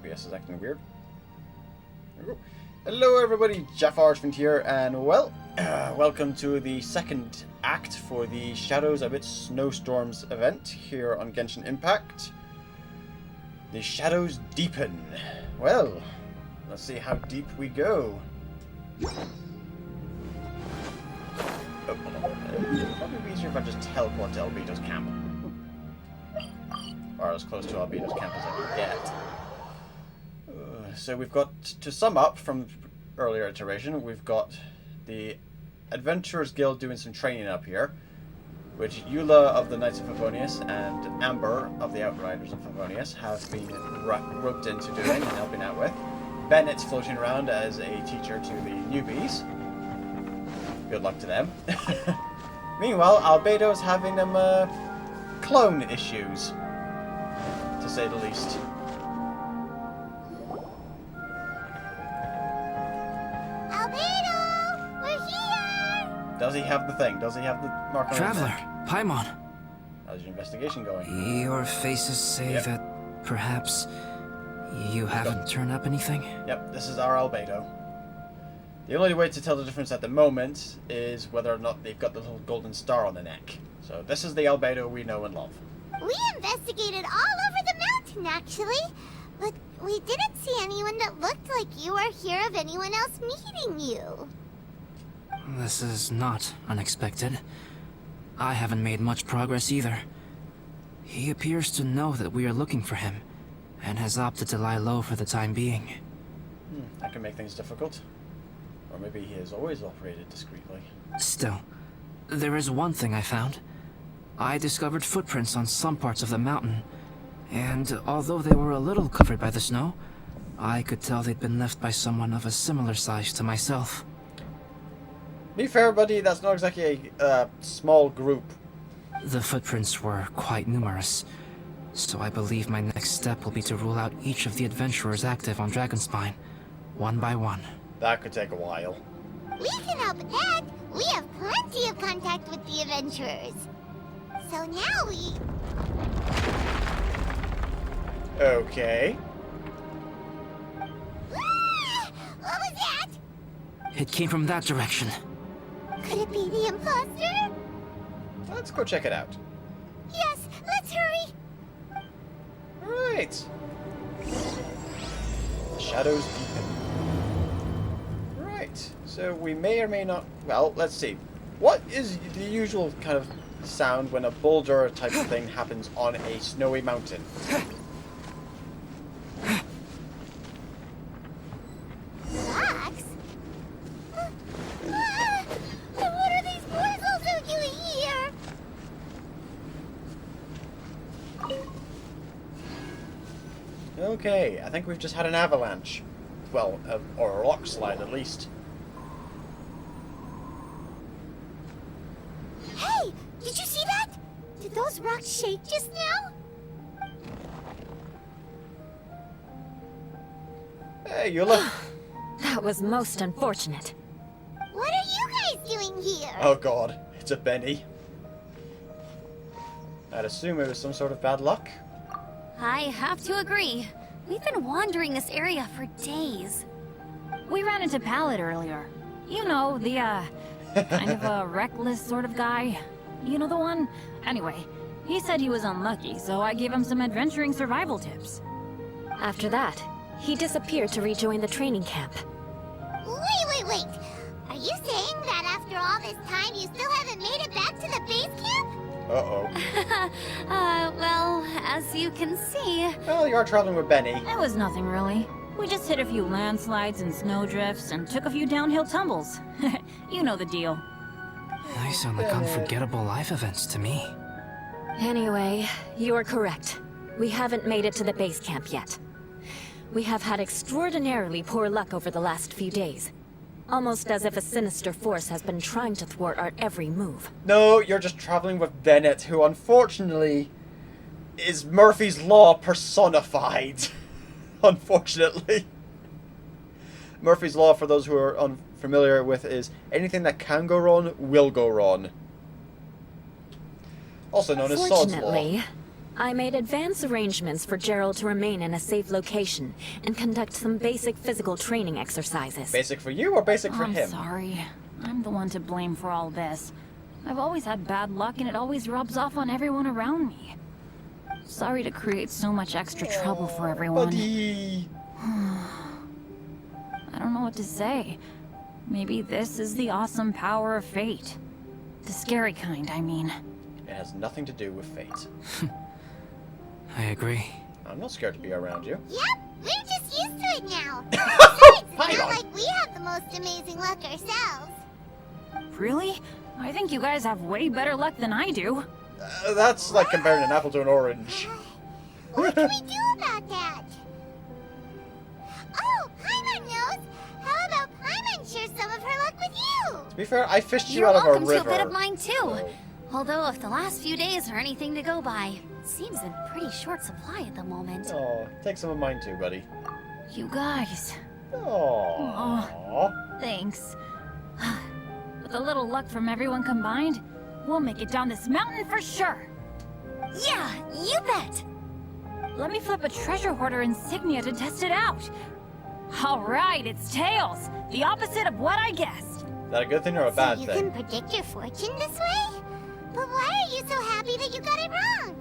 OBS is acting weird. There we go. Hello everybody, JaffaArchfiend here, and well, welcome to the second act for the Shadows Amidst Snowstorms event here on Genshin Impact. The shadows deepen. Well, let's see how deep we go. Oh, hold on. It'd probably be easier if I just teleport to Albedo's camp. Or as close to Albedo's camp as I can get. So we've got, to sum up from earlier iteration, we've got the Adventurers Guild doing some training up here, which Eula of the Knights of Favonius and Amber of the Outriders of Favonius have been roped into doing and helping out with. Bennett's floating around as a teacher to the newbies. Good luck to them. Meanwhile, Albedo's having them clone issues, to say the least. Albedo! We're here! Does he have the thing? Does he have the mark on Traveler, his neck? Paimon. How's your investigation going? Your faces say Yep. that perhaps you haven't turned up anything? Yep, this is our Albedo. The only way to tell the difference at the moment is whether or not they've got the little golden star on the neck. So this is the Albedo we know and love. We investigated all over the mountain, actually. But we didn't see anyone that looked like you or hear of anyone else meeting you. This is not unexpected. I haven't made much progress either. He appears to know that we are looking for him, and has opted to lie low for the time being. That can make things difficult. Or maybe he has always operated discreetly. Still, there is one thing I found. I discovered footprints on some parts of the mountain, and although they were a little covered by the snow, I could tell they'd been left by someone of a similar size to myself. Be fair, buddy, that's not exactly a small group. The footprints were quite numerous, so I believe my next step will be to rule out each of the adventurers active on Dragonspine, one by one. That could take a while. We can help Ed. We have plenty of contact with the adventurers. So now we... Okay. Ah! What was that? It came from that direction. Could it be the imposter? Let's go check it out. Yes, let's hurry. Alright. Shadows deepen. Right. So we may or may not... Well, let's see. What is the usual kind of sound when a boulder type of thing happens on a snowy mountain? Rocks? Ah! What are these boys also doing here? Okay, I think we've just had an avalanche. Well, or a rock slide at least. Hey, did you see that? Did those rocks shake just now? Hey, Eula. That was most unfortunate. What are you guys doing here? Oh god, it's a Benny. I'd assume it was some sort of bad luck. I have to agree. We've been wandering this area for days. We ran into Pallet earlier. You know, the, kind of a reckless sort of guy. You know the one? Anyway, he said he was unlucky, so I gave him some adventuring survival tips. After that, he disappeared to rejoin the training camp. Wait. Are you saying that after all this time you still haven't made it back to the base camp? Uh-oh. Well, as you can see... Well, you are traveling with Benny. It was nothing really. We just hit a few landslides and snowdrifts and took a few downhill tumbles. You know the deal. They sound like unforgettable life events to me. Anyway, you're correct. We haven't made it to the base camp yet. We have had extraordinarily poor luck over the last few days. Almost as if a sinister force has been trying to thwart our every move. No, you're just traveling with Bennett, who unfortunately is Murphy's Law personified. Unfortunately. Murphy's Law, for those who are unfamiliar with, is anything that can go wrong will go wrong. Also known as Sod's Law. Fortunately, I made advance arrangements for Gerald to remain in a safe location and conduct some basic physical training exercises. Basic for you or basic for I'm him? sorry. I'm the one to blame for all this. I've always had bad luck and it always rubs off on everyone around me. Sorry to create so much extra trouble for everyone. Buddy. I don't know what to say. Maybe this is the awesome power of fate. The scary kind, I mean. It has nothing to do with fate. I agree. I'm not scared to be around you. Yep, we're just used to it now. Besides, it's Hang not on. like we have the most amazing luck ourselves. Really? I think you guys have way better luck than I do. That's like comparing an apple to an orange. What can we do about that? Oh, Paimon knows. How about Paimon share some of her luck with you? To be fair, I fished you You're out of a welcome river. to a bit of mine too. So- Although if the last few days are anything to go by, it seems in pretty short supply at the moment. Oh, take some of mine too, buddy. You guys, Oh. thanks. With a little luck from everyone combined, we'll make it down this mountain for sure. Yeah, you bet! Let me flip a treasure hoarder insignia to test it out. All right, it's tails. The opposite of what I guessed. Is that a good thing or a bad So you thing? can predict your fortune this way? But why are you so happy that you got it wrong?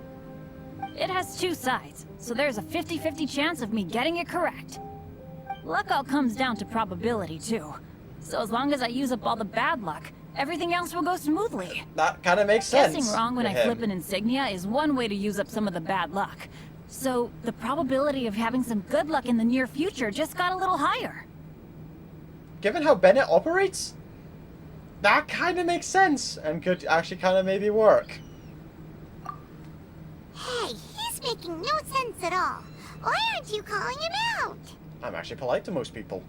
It has two sides, so there's a 50-50 chance of me getting it correct. Luck all comes down to probability, too. So as long as I use up all the bad luck, everything else will go smoothly. That kind of makes sense. Guessing wrong when to I him. flip an insignia is one way to use up some of the bad luck. So the probability of having some good luck in the near future just got a little higher. Given how Bennett operates, that kind of makes sense and could actually kind of maybe work. Hey, he's making no sense at all. Why aren't you calling him out? I'm actually polite to most people.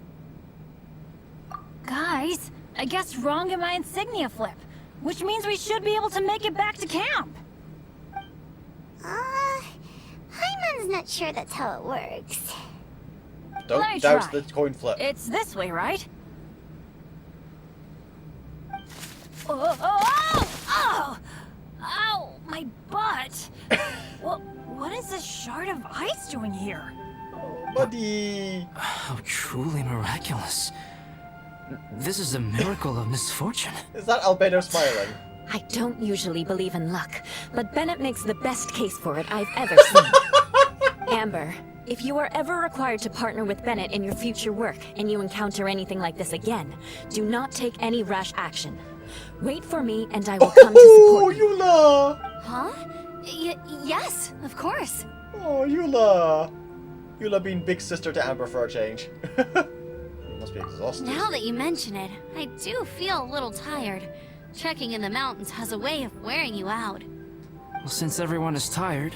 Guys, I guessed wrong in my insignia flip, which means we should be able to make it back to camp. Paimon's not sure that's how it works. Let me Don't doubt try. the coin flip. It's this way, right? Oh! Ow! My butt! What is this shard of ice doing here? Buddy! How truly miraculous. This is a miracle of misfortune. Is that Albedo smiling? I don't usually believe in luck, but Bennett makes the best case for it I've ever seen. Amber, if you are ever required to partner with Bennett in your future work and you encounter anything like this again, do not take any rash action. Wait for me and I will come to Oh, support you. Eula! Huh? Yes, of course. Oh, Eula! Eula being big sister to Amber for a change. Must be exhausted. Now that you mention it, I do feel a little tired. Trekking in the mountains has a way of wearing you out. Well, since everyone is tired,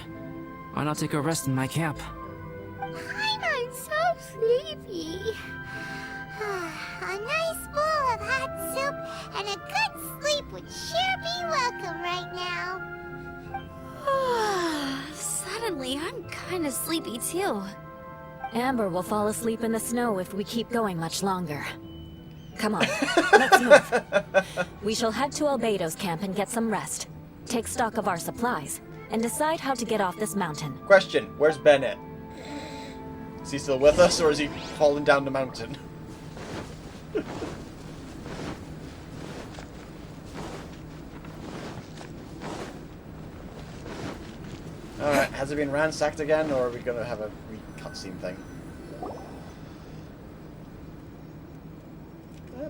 why not take a rest in my camp? Paimon's so sleepy. A nice bowl of hot soup and a good sleep would sure be welcome right now. Suddenly, I'm kinda sleepy too. Amber will fall asleep in the snow if we keep going much longer. Come on, let's move. We shall head to Albedo's camp and get some rest. Take stock of our supplies, and decide how to get off this mountain. Question, where's Bennett? Is he still with us or is he falling down the mountain? Alright, has it been ransacked again or are we gonna have a cutscene thing?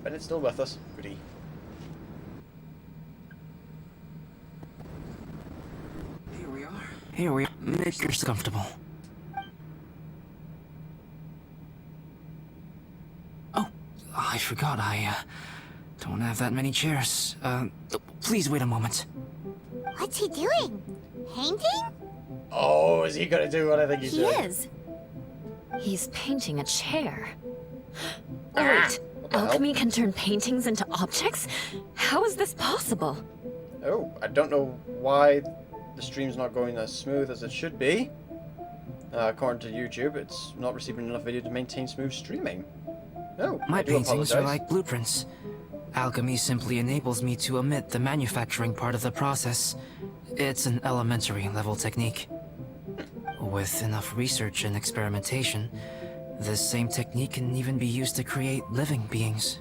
Bennett's still with us. Goody. Here we are. Make yourself comfortable. Oh, I forgot. I don't have that many chairs. Please wait a moment. What's he doing? Painting? Oh, is he gonna do what I think he's He doing? is. He's painting a chair. Oh, wait. the hell? Alchemy can turn paintings into objects? How is this possible? Oh, I don't know why the stream's not going as smooth as it should be. According to YouTube, it's not receiving enough video to maintain smooth streaming. Oh, My I do paintings are apologize. like blueprints. Alchemy simply enables me to omit the manufacturing part of the process. It's an elementary level technique. With enough research and experimentation, this same technique can even be used to create living beings.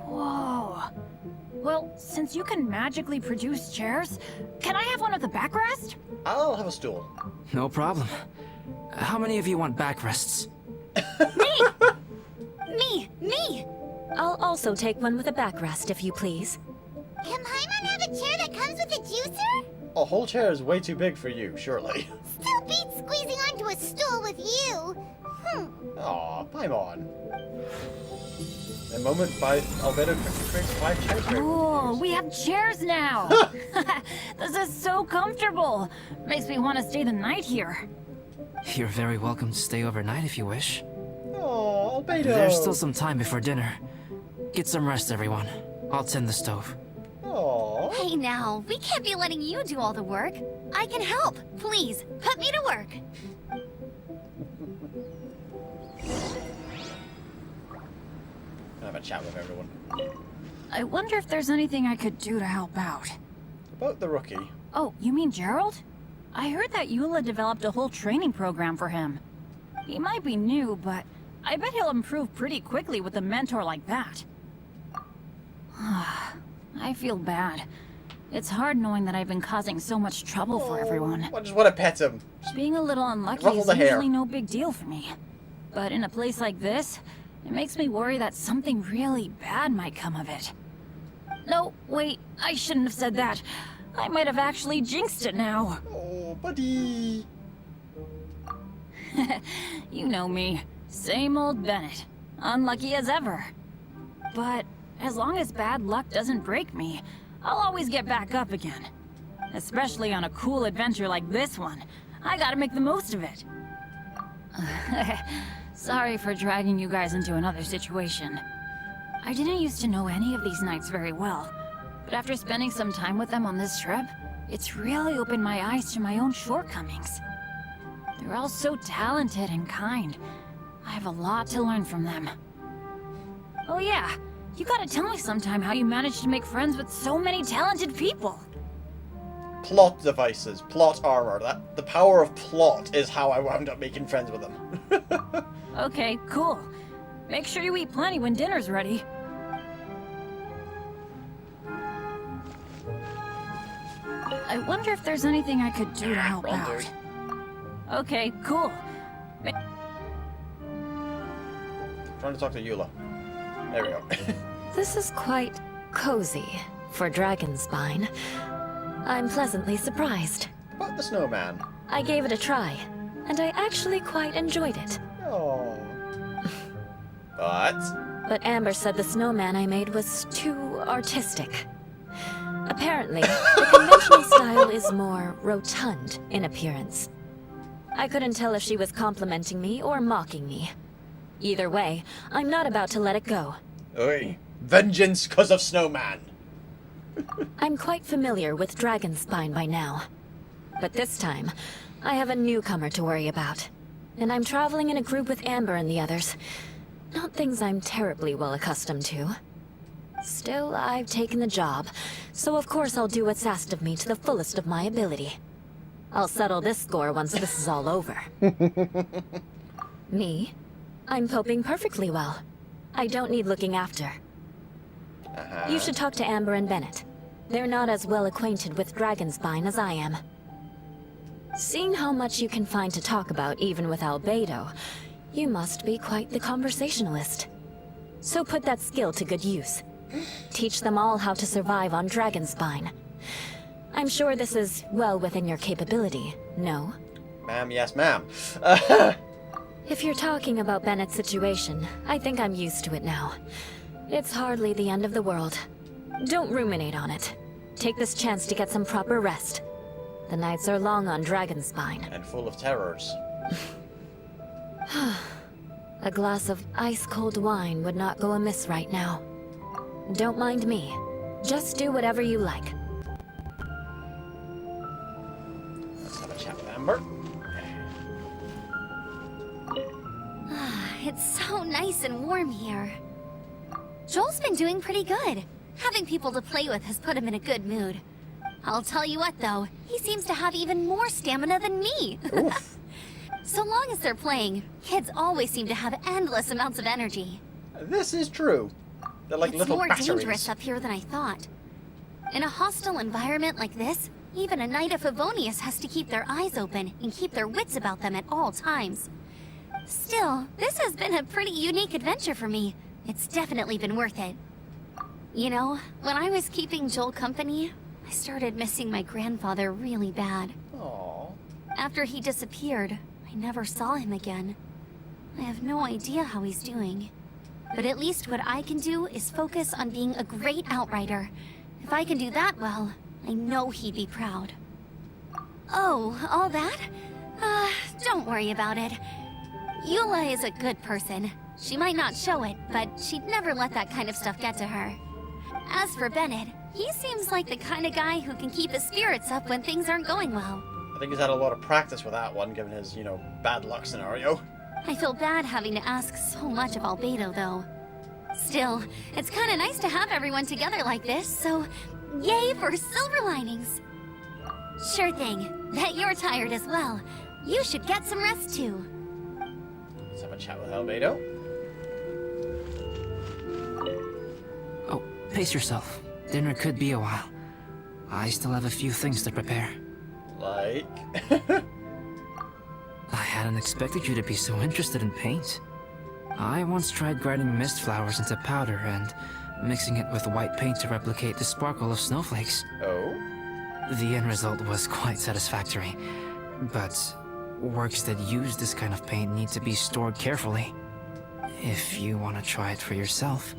Whoa. Well, since you can magically produce chairs, can I have one of the backrest? I'll have a stool. No problem. How many of you want backrests? Me! I'll also take one with a backrest, if you please. Can Paimon have a chair that comes with a juicer? A whole chair is way too big for you, surely. Still beats squeezing onto a stool with you. Aw, Paimon. The moment Albedo creates 5 chairs for everyone to Oh, use. we have chairs now! This is so comfortable! Makes me want to stay the night here. You're very welcome to stay overnight if you wish. Aw, Albedo. There's still some time before dinner. Get some rest, everyone. I'll tend the stove. Aw. Hey now, we can't be letting you do all the work. I can help. Please, put me to work. Have a chat with everyone. I wonder if there's anything I could do to help out. About the rookie. Oh, you mean Gerald? I heard that Eula developed a whole training program for him. He might be new, but I bet he'll improve pretty quickly with a mentor like that. I feel bad. It's hard knowing that I've been causing so much trouble for everyone. I just want to pet him. Being a little unlucky Ruffle is the hair. usually no big deal for me. But in a place like this, it makes me worry that something really bad might come of it. No, wait, I shouldn't have said that. I might have actually jinxed it now. Oh, buddy. You know me. Same old Bennett. Unlucky as ever. But as long as bad luck doesn't break me, I'll always get back up again. Especially on a cool adventure like this one. I gotta make the most of it. Sorry for dragging you guys into another situation. I didn't used to know any of these knights very well, but after spending some time with them on this trip, it's really opened my eyes to my own shortcomings. They're all so talented and kind. I have a lot to learn from them. Oh yeah, you gotta tell me sometime how you managed to make friends with so many talented people. Plot devices, plot armor. The power of plot is how I wound up making friends with them. Okay, cool. Make sure you eat plenty when dinner's ready. I wonder if there's anything I could do to help Run, out. dude. Okay, cool. Trying to talk to Eula. There we go. This is quite cozy for Dragonspine. I'm pleasantly surprised. About the snowman. I gave it a try, and I actually quite enjoyed it. Oh. But Amber said the snowman I made was too artistic. Apparently, the conventional style is more rotund in appearance. I couldn't tell if she was complimenting me or mocking me. Either way, I'm not about to let it go. Oi. Vengeance cause of snowman. I'm quite familiar with Dragonspine by now. But this time, I have a newcomer to worry about. And I'm traveling in a group with Amber and the others. Not things I'm terribly well accustomed to. Still, I've taken the job, so of course I'll do what's asked of me to the fullest of my ability. I'll settle this score once this is all over. Me? I'm coping perfectly well. I don't need looking after. You should talk to Amber and Bennett. They're not as well acquainted with Dragonspine as I am. Seeing how much you can find to talk about even with Albedo, you must be quite the conversationalist. So put that skill to good use. Teach them all how to survive on Dragonspine. I'm sure this is well within your capability, no? Ma'am, yes ma'am. If you're talking about Bennett's situation, I think I'm used to it now. It's hardly the end of the world. Don't ruminate on it. Take this chance to get some proper rest. The nights are long on Dragonspine. And full of terrors. A glass of ice-cold wine would not go amiss right now. Don't mind me. Just do whatever you like. Let's have a chat with Amber. It's so nice and warm here. Joel's been doing pretty good. Having people to play with has put him in a good mood. I'll tell you what though, he seems to have even more stamina than me. Oof. So long as they're playing, kids always seem to have endless amounts of energy. This is true. They're like It's little more batteries. dangerous up here than I thought. In a hostile environment like this, even a Knight of Favonius has to keep their eyes open and keep their wits about them at all times. Still, this has been a pretty unique adventure for me. It's definitely been worth it. You know, when I was keeping Joel company, I started missing my grandfather really bad. Aww. After he disappeared, I never saw him again. I have no idea how he's doing. But at least what I can do is focus on being a great outrider. If I can do that well, I know he'd be proud. Oh, all that? Don't worry about it. Eula is a good person. She might not show it, but she'd never let that kind of stuff get to her. As for Bennett, he seems like the kind of guy who can keep his spirits up when things aren't going well. I think he's had a lot of practice with that one, given his, bad luck scenario. I feel bad having to ask so much of Albedo, though. Still, it's kind of nice to have everyone together like this, so yay for silver linings. Sure thing. Bet you're tired as well. You should get some rest too. Let's have a chat with Albedo. Oh, pace yourself. Dinner could be a while. I still have a few things to prepare. Like... I hadn't expected you to be so interested in paint. I once tried grinding mist flowers into powder and mixing it with white paint to replicate the sparkle of snowflakes. Oh? The end result was quite satisfactory, but works that use this kind of paint need to be stored carefully. If you want to try it for yourself,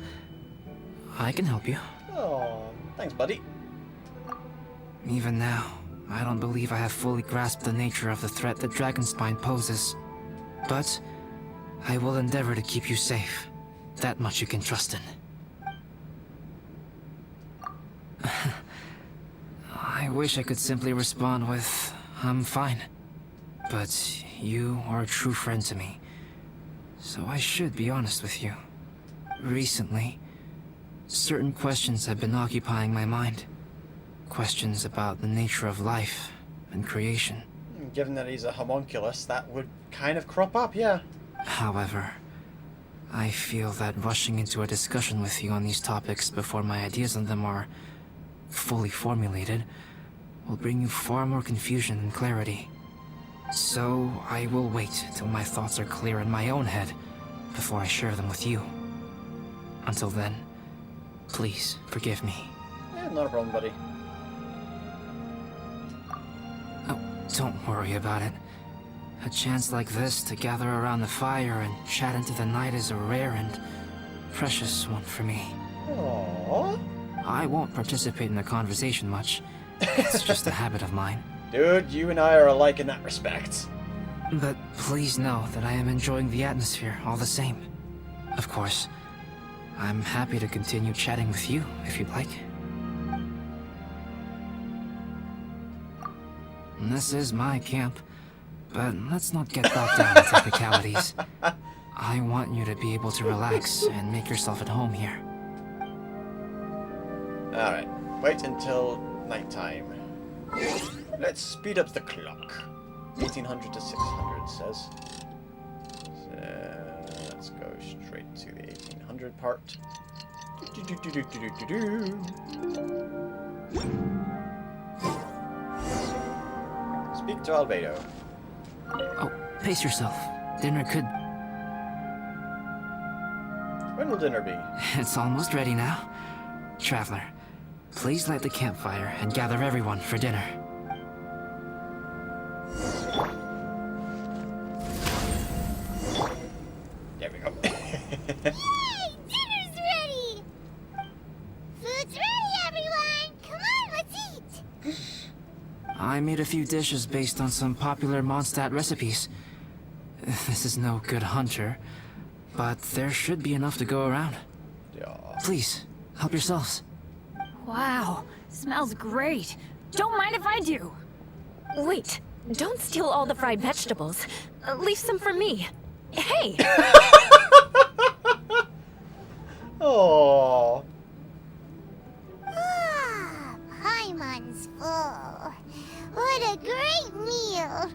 I can help you. Oh, thanks, buddy. Even now, I don't believe I have fully grasped the nature of the threat that Dragonspine poses. But I will endeavor to keep you safe. That much you can trust in. I wish I could simply respond with, I'm fine. But you are a true friend to me. So I should be honest with you. Recently, certain questions have been occupying my mind. Questions about the nature of life and creation. Given that he's a homunculus, that would kind of crop up, yeah. However, I feel that rushing into a discussion with you on these topics before my ideas on them are fully formulated will bring you far more confusion than clarity. So I will wait till my thoughts are clear in my own head before I share them with you. Until then, please forgive me. Yeah, not a problem, buddy. Oh, don't worry about it. A chance like this to gather around the fire and chat into the night is a rare and precious one for me. Aww. I won't participate in the conversation much. It's just a habit of mine. Dude, you and I are alike in that respect. But please know that I am enjoying the atmosphere all the same. Of course, I'm happy to continue chatting with you if you'd like. This is my camp, but let's not get bogged down in technicalities. I want you to be able to relax and make yourself at home here. Alright, wait until nighttime. Let's speed up the clock. 1800 to 600 says. So, let's go straight to the 1800 part. Speak to Albedo. Oh, pace yourself. Dinner could... When will dinner be? It's almost ready now. Traveler, please light the campfire and gather everyone for dinner. There we go. Yay! Dinner's ready! Food's ready, everyone! Come on, let's eat! I made a few dishes based on some popular Mondstadt recipes. This is no good hunter, but there should be enough to go around. Yeah. Please, help yourselves. Wow, smells great. Don't mind if I do. Wait, don't steal all the fried vegetables. Leave some for me. Hey! Oh. Ah, Paimon's Paimon's full. What a great meal.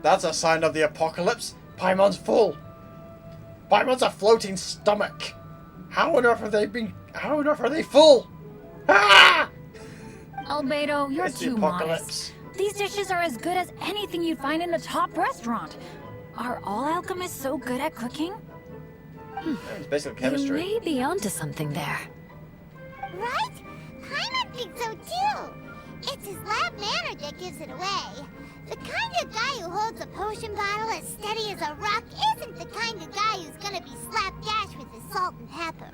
That's a sign of the apocalypse. Paimon's full. Paimon's a floating stomach. How on earth are they full? Ah! Albedo, you're It's the too apocalypse. modest. These dishes are as good as anything you'd find in a top restaurant. Are all alchemists so good at cooking? It's basically You chemistry. may be onto something there. Right? Paimon thinks so too. It's his lab manner that gives it away. The kind of guy who holds a potion bottle as steady as a rock isn't the kind of guy who's gonna be slapdash with his salt and pepper.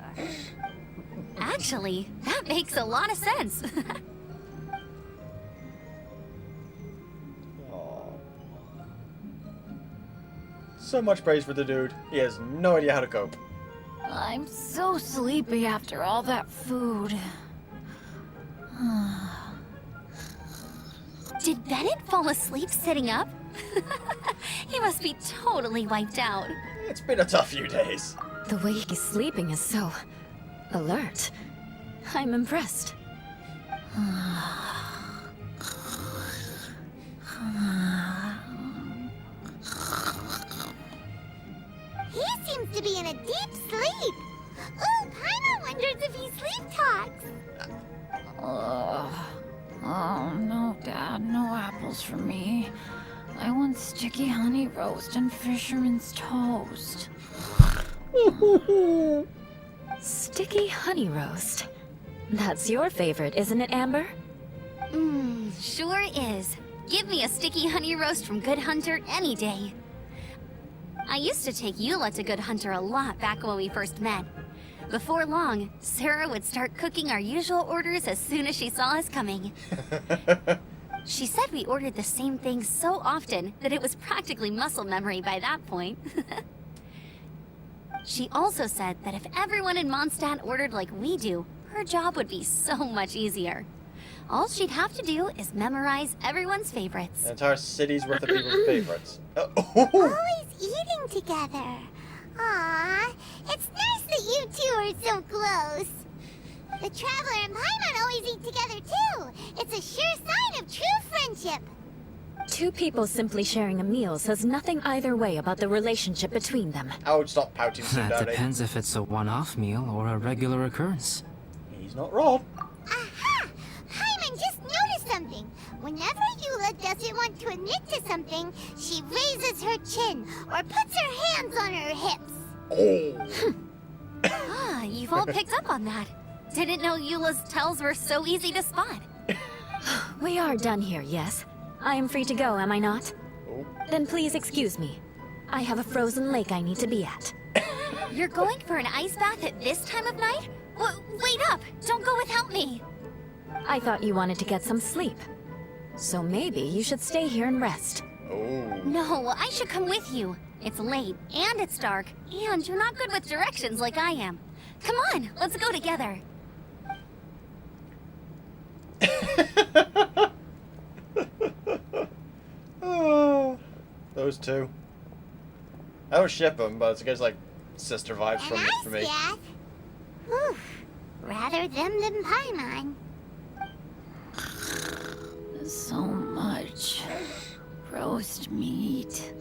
Actually, that makes a lot of sense. Aw. So much praise for the dude. He has no idea how to cope. I'm so sleepy after all that food. Did Bennett fall asleep sitting up? He must be totally wiped out. It's been a tough few days. The way he's sleeping is so alert. I'm impressed. He seems to be in a deep sleep. Ooh, Paimon wonders if he sleep talks. Oh, no, Dad, no apples for me. I want sticky honey roast and fisherman's toast. Sticky honey roast. That's your favorite, isn't it, Amber? Sure is. Give me a sticky honey roast from Good Hunter any day. I used to take Eula to Good Hunter a lot back when we first met. Before long, Sarah would start cooking our usual orders as soon as she saw us coming. She said we ordered the same thing so often that it was practically muscle memory by that point. She also said that if everyone in Mondstadt ordered like we do, her job would be so much easier. All she'd have to do is memorize everyone's favorites. An entire city's worth of people's favorites. Always eating together. Aww, it's nice that you two are so close. The Traveler and Paimon always eat together too. It's a sure sign of true friendship. Two people simply sharing a meal says nothing either way about the relationship between them. I would stop pouting soon, That Daddy. depends if it's a one-off meal or a regular occurrence. He's not wrong. Aha! Paimon just noticed something. Whenever Eula doesn't want to admit to something, she raises her chin or puts her hands on her hips. Oh. Ah, you've all picked up on that. Didn't know Eula's tells were so easy to spot. We are done here, yes? I am free to go, am I not? Oh. Then please excuse me. I have a frozen lake I need to be at. You're going for an ice bath at this time of night? Wait up! Don't go without me! I thought you wanted to get some sleep. So maybe you should stay here and rest. Oh. No, I should come with you. It's late, and it's dark, and you're not good with directions like I am. Come on, let's go together. Oh, those two. I don't ship them, but it's guys like sister vibes An ice for me. bath? Whew. Rather them than Paimon. So much roast meat.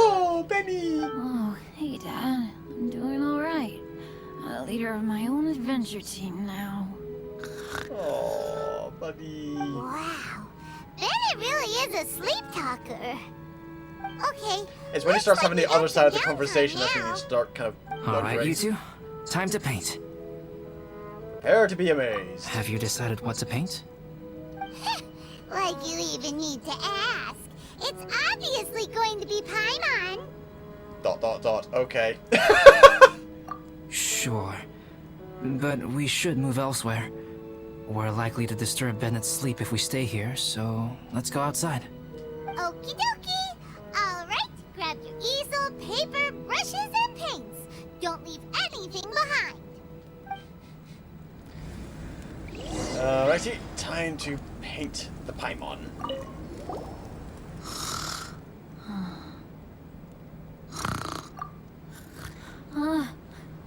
Oh, Benny! Oh, hey, Dad. I'm doing all right. A leader of my own adventure team now. Oh, buddy. Wow. Bennett really is a sleep talker. Okay. It's when he looks starts like having we the got other side of the some conversation downtime that's when now. you start kind of Alright, you wondering. two. Time to paint. Prepare to be amazed. Have you decided what to paint? Like you even need to ask. It's obviously going to be Paimon. ... Okay. Sure. But we should move elsewhere. We're likely to disturb Bennett's sleep if we stay here, so let's go outside. Okie dokie. Alright, grab your easel, paper, brushes, and paints. Don't leave anything behind. Alrighty, time to paint the Paimon.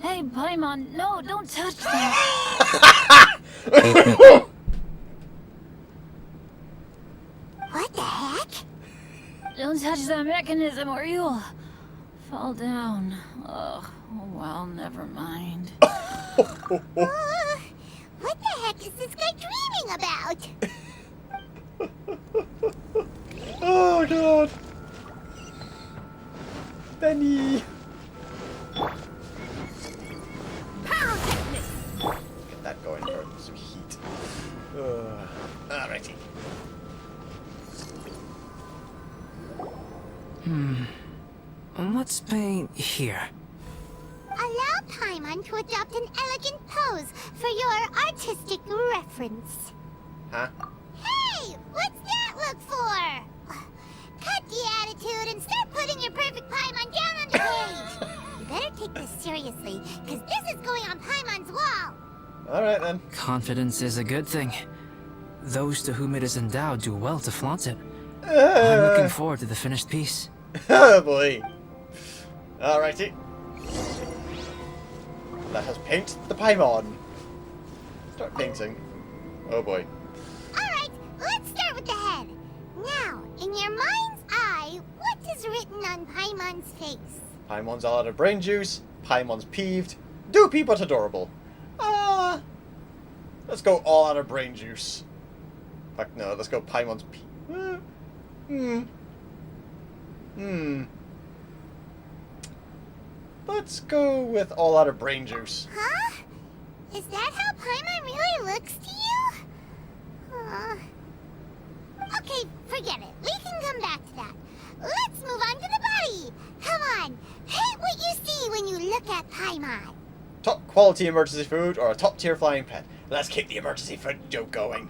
Hey, Paimon, no, don't touch that. Don't touch that mechanism or you'll fall down. Ugh. Oh, well, never mind. What the heck is this guy dreaming about? Oh god. Benny. Get that going for some heat. Alrighty. Let's paint here. Allow Paimon to adopt an elegant pose for your artistic reference. Huh? Hey, what's that look for? Cut the attitude and start putting your perfect Paimon down on the page. You better take this seriously, because this is going on Paimon's wall. Alright then. Confidence is a good thing. Those to whom it is endowed do well to flaunt it. I'm looking forward to the finished piece. Oh boy. Alrighty. Let us paint the Paimon. Start painting. Oh boy. Alright, let's start with the head. Now, in your mind's eye, what is written on Paimon's face? Paimon's all out of brain juice. Paimon's peeved. Doopy but adorable. Let's go all out of brain juice. Fuck no, let's go Paimon's Let's go with all out of brain juice. Huh? Is that how Paimon really looks to you? Okay, forget it. We can come back to that. Let's move on to the body. Come on, paint what you see when you look at Paimon. Top quality emergency food or a top tier flying pet. Let's keep the emergency food joke going.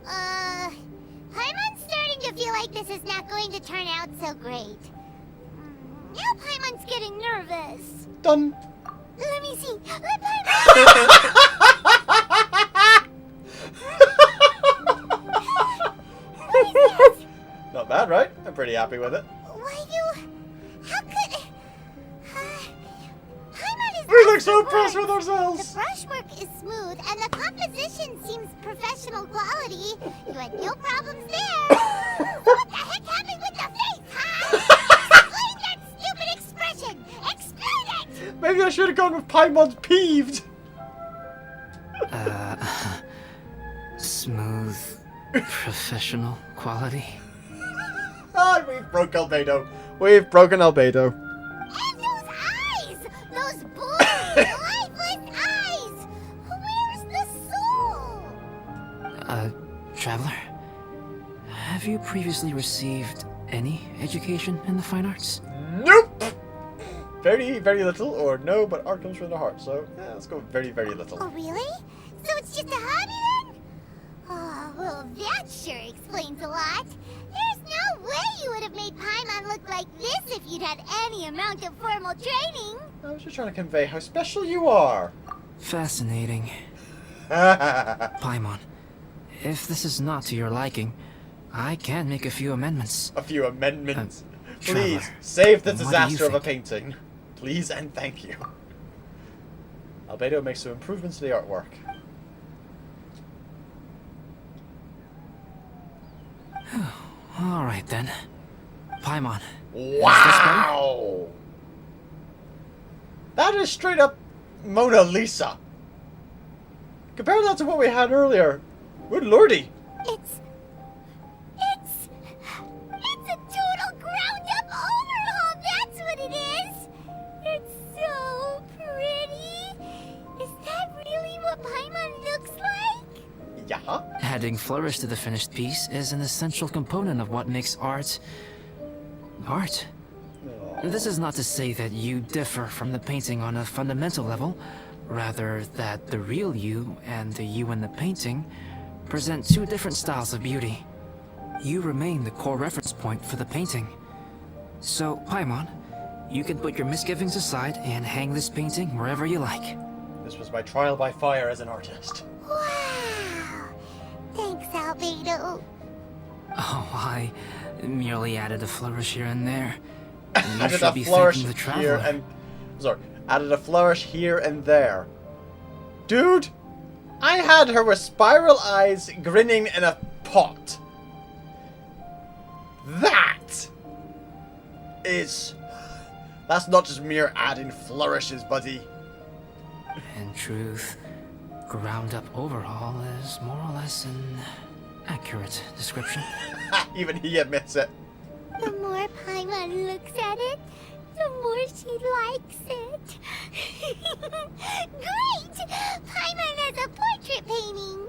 Paimon's starting to feel like this is not going to turn out so great. Now Paimon's getting nervous. Done. Let me see. Let Paimon... What is that? Not bad, right? I'm pretty happy with it. Why do... How could... Paimon is... We look so awesome impressed with work. ourselves. The brushwork is smooth and the composition seems professional quality. You had no problems there. What the heck happened with the face, huh? Explain that stupid expression. Explain it! Maybe I should have gone with Paimon's peeved. Smooth, professional quality. We've broke Albedo. We've broken Albedo. And those eyes! Those blue, lifeless eyes! Where's the soul? Traveler, have you previously received any education in the fine arts? Nope. Very, very little, or no, but art comes from the heart. So yeah, let's go very, very little. Oh, really? So it's just a hobby then? Oh, well, that sure explains a lot. There's no way you would have made Paimon look like this if you'd had any amount of formal training. I was just trying to convey how special you are. Fascinating. A Paimon, if this is not to your liking, I can make a few amendments. few amendments. Traveler, Please, save the what do you disaster of a think? painting. Please and thank you. Albedo makes some improvements to the artwork. Alright then. Paimon. Wow! That is straight up Mona Lisa. Compare that to what we had earlier. Good lordy. It's a total ground-up overhaul, that's what it is! It's so pretty! Is that really what Paimon looks like? Yeah? Adding flourish to the finished piece is an essential component of what makes art... art. This is not to say that you differ from the painting on a fundamental level, rather that the real you and the you in the painting present two different styles of beauty. You remain the core reference point for the painting. So, Paimon, you can put your misgivings aside and hang this painting wherever you like. This was my trial by fire as an artist. Wow! Thanks, Albedo. Oh, I merely added a flourish here and there. You Added should a be flourish thanking the here traveler. and... Sorry. Added a flourish here and there. Dude! I had her with spiral eyes grinning in a pot. That That's not just mere adding flourishes, buddy. In truth, ground up overhaul is more or less an accurate description. Even he admits it. The more Paimon looks at it, the more she likes it. Great! Paimon has a portrait painting.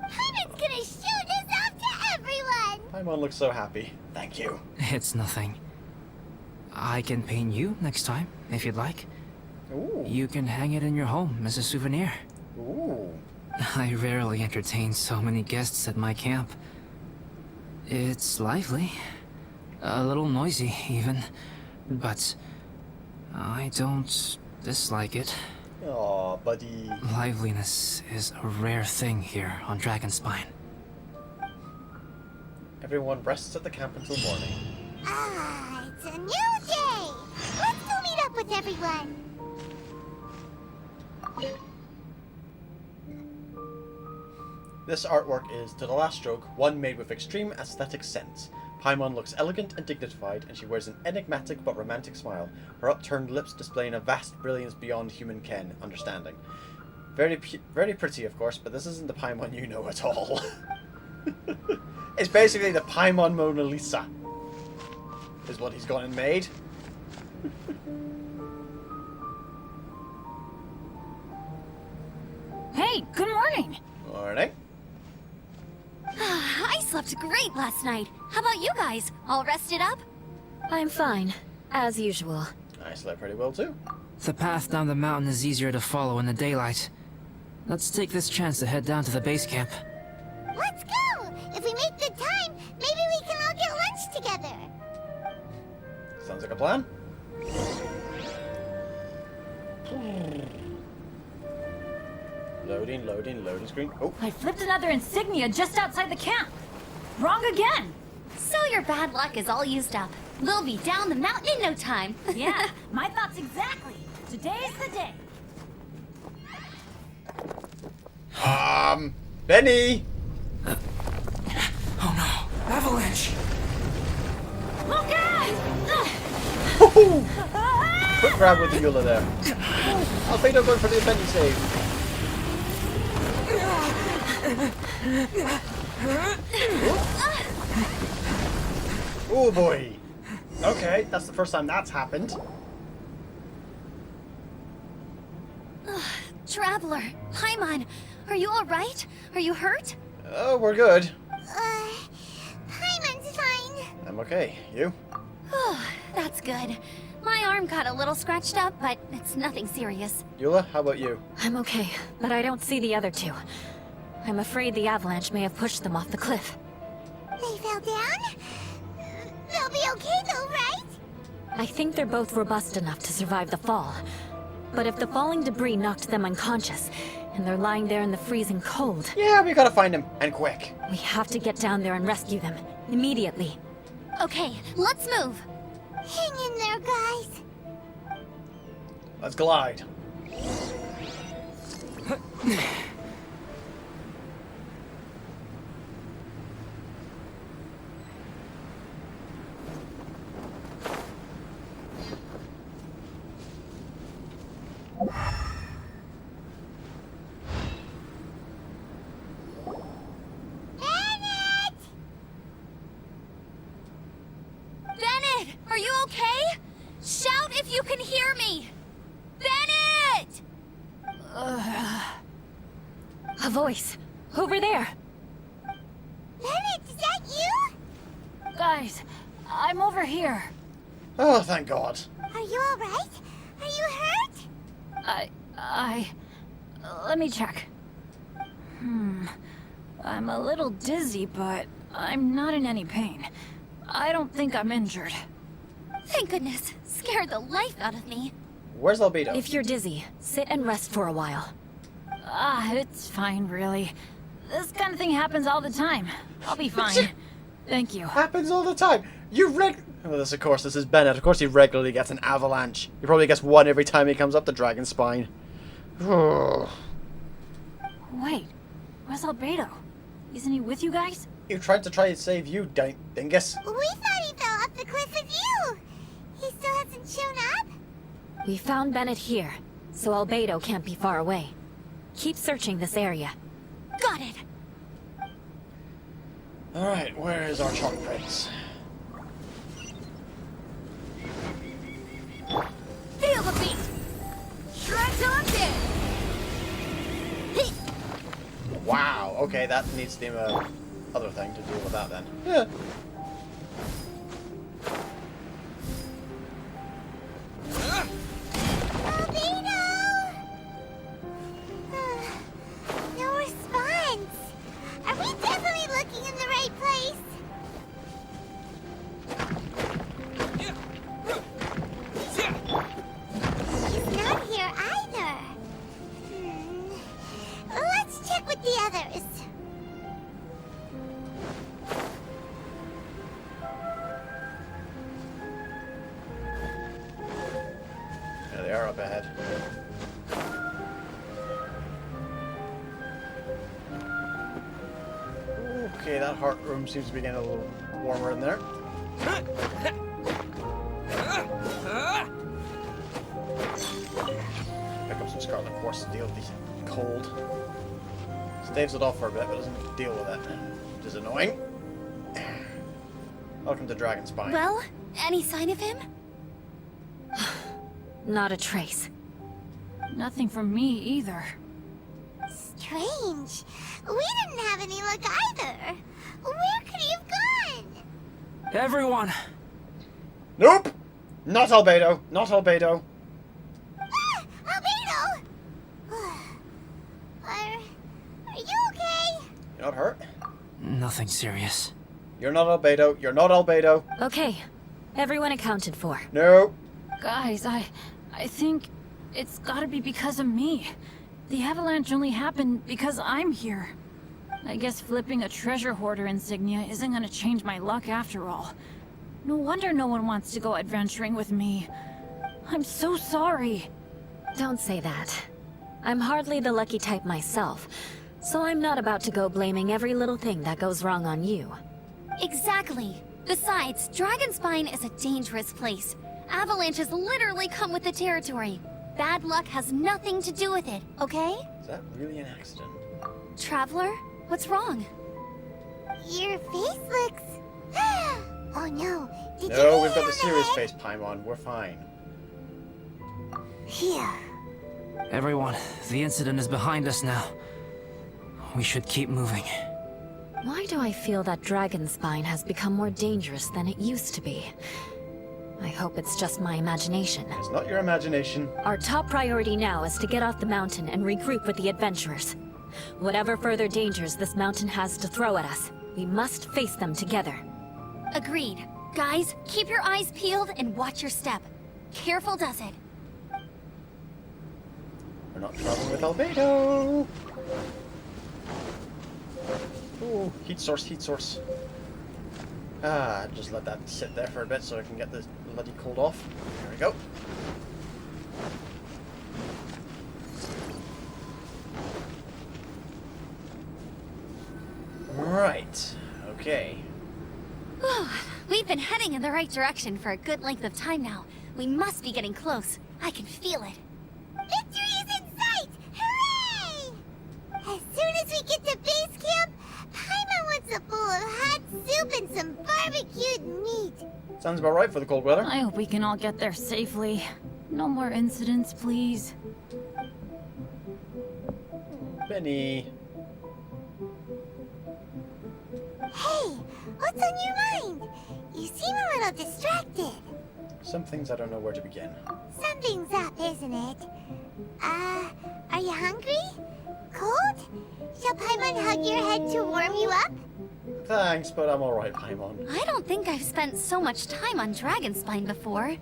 Paimon's gonna show this off to everyone. Paimon looks so happy. Thank you. It's nothing. I can paint you next time, if you'd like. Ooh. You can hang it in your home as a souvenir. Ooh. I rarely entertain so many guests at my camp. It's lively. A little noisy, even. But I don't dislike it. Aw, buddy. Liveliness is a rare thing here on Dragonspine. Everyone rests at the camp until morning. Ah, it's a new day. Let's go meet up with everyone. This artwork is, to the last stroke, one made with extreme aesthetic sense. Paimon looks elegant and dignified, and she wears an enigmatic but romantic smile, her upturned lips displaying a vast brilliance beyond human understanding. Very pretty, of course, but this isn't the Paimon you know at all. It's basically the Paimon Mona Lisa, is what he's gone and made. Hey, good morning. Morning. I slept great last night. How about you guys? All rested up? I'm fine, as usual. I slept pretty well too. The path down the mountain is easier to follow in the daylight. Let's take this chance to head down to the base camp. Let's go. If we make good time, maybe we can all get lunch together. Sounds like a plan. Loading screen. Oh, I flipped another insignia just outside the camp. Wrong again. So your bad luck is all used up. We'll be down the mountain in no time. Yeah, my thoughts exactly. Today's the day. Benny! Oh no! Avalanche! Look out! Quick grab with the Eula there. Albedo going for the Benny save. Oh boy. Okay, that's the first time that's happened. Traveler, Paimon, are you all right? Are you hurt? Oh, we're good. Paimon's fine. I'm okay. You? That's good. My arm got a little scratched up, but it's nothing serious. Eula, how about you? I'm okay, but I don't see the other two. I'm afraid the avalanche may have pushed them off the cliff. They fell down? They'll be okay though, right? I think they're both robust enough to survive the fall. But if the falling debris knocked them unconscious, and they're lying there in the freezing cold... Yeah, we gotta find him, and quick. We have to get down there and rescue them, immediately. Okay, let's move. Hang in there, guys. Let's glide. Bennett, are you okay? Shout if you can hear me. Bennett! A voice! Over there! Bennett, is that you? Guys, I'm over here. Oh, thank God. Are you alright? Are you hurt? Let me check. I'm a little dizzy, but I'm not in any pain. I don't think I'm injured. Thank goodness. Scared the life out of me. Where's Albedo? If you're dizzy, sit and rest for a while. It's fine, really. This kind of thing happens all the time. I'll be fine. Thank you. Happens all the time. Well, this is Bennett. Of course he regularly gets an avalanche. He probably gets one every time he comes up the Dragonspine. Wait, where's Albedo? Isn't he with you guys? He tried to save you, dingus. We thought he fell off the cliff with you. We found Bennett here, so Albedo can't be far away. Keep searching this area. Got it! Alright, where is our chalk prince? Feel the beat! Shred till I'm dead! Wow, okay, that needs the other thing to deal with that then. Yeah. Albedo! No response. Are we definitely looking in the right place? He's not here either. Let's check with the others. Yeah, they are up ahead. Okay, that heart room seems to be getting a little warmer in there. Pick up some Scarlet Quartz to deal with the cold. Staves it off for a bit, but doesn't deal with it, which is annoying. Welcome to Dragonspine. Well, any sign of him? Not a trace. Nothing from me either. Strange. We didn't have any luck either. Where could he have gone? Everyone! Nope! Not Albedo! Not Albedo! Ah, Albedo! Are you okay? You're not hurt? Nothing serious. You're not Albedo. You're not Albedo. Okay, everyone accounted for. No. Guys, I think it's gotta be because of me. The avalanche only happened because I'm here. I guess flipping a treasure hoarder insignia isn't gonna change my luck after all. No wonder no one wants to go adventuring with me. I'm so sorry. Don't say that. I'm hardly the lucky type myself, so I'm not about to go blaming every little thing that goes wrong on you. Exactly. Besides, Dragonspine is a dangerous place. Avalanches literally come with the territory. Bad luck has nothing to do with it, okay? Is that really an accident? Traveler, what's wrong? Your face looks... Oh no. Did you No, hit we've it got on the serious head? face Paimon. We're fine. Here. Everyone, the incident is behind us now. We should keep moving. Why do I feel that Dragonspine has become more dangerous than it used to be? I hope it's just my imagination. It's not your imagination. Our top priority now is to get off the mountain and regroup with the adventurers. Whatever further dangers this mountain has to throw at us, we must face them together. Agreed. Guys, keep your eyes peeled and watch your step. Careful does it. We're not traveling with Albedo. Ooh, heat source, heat source. Ah, just let that sit there for a bit so I can get this bloody cold off. There we go. Right. Okay. We've been heading in the right direction for a good length of time now. We must be getting close. I can feel it. Victory is in sight! Hooray! As soon as we get to base camp, Paimon wants a bowl of hot soup and some barbecued meat. Sounds about right for the cold weather. I hope we can all get there safely. No more incidents, please. Benny. Hey, what's on your mind? You seem a little distracted. Some things I don't know where to begin. Something's up, isn't it? Are you hungry? Cold? Shall Paimon hug your head to warm you up? Thanks, but I'm alright, Paimon. I don't think I've spent so much time on Dragonspine before.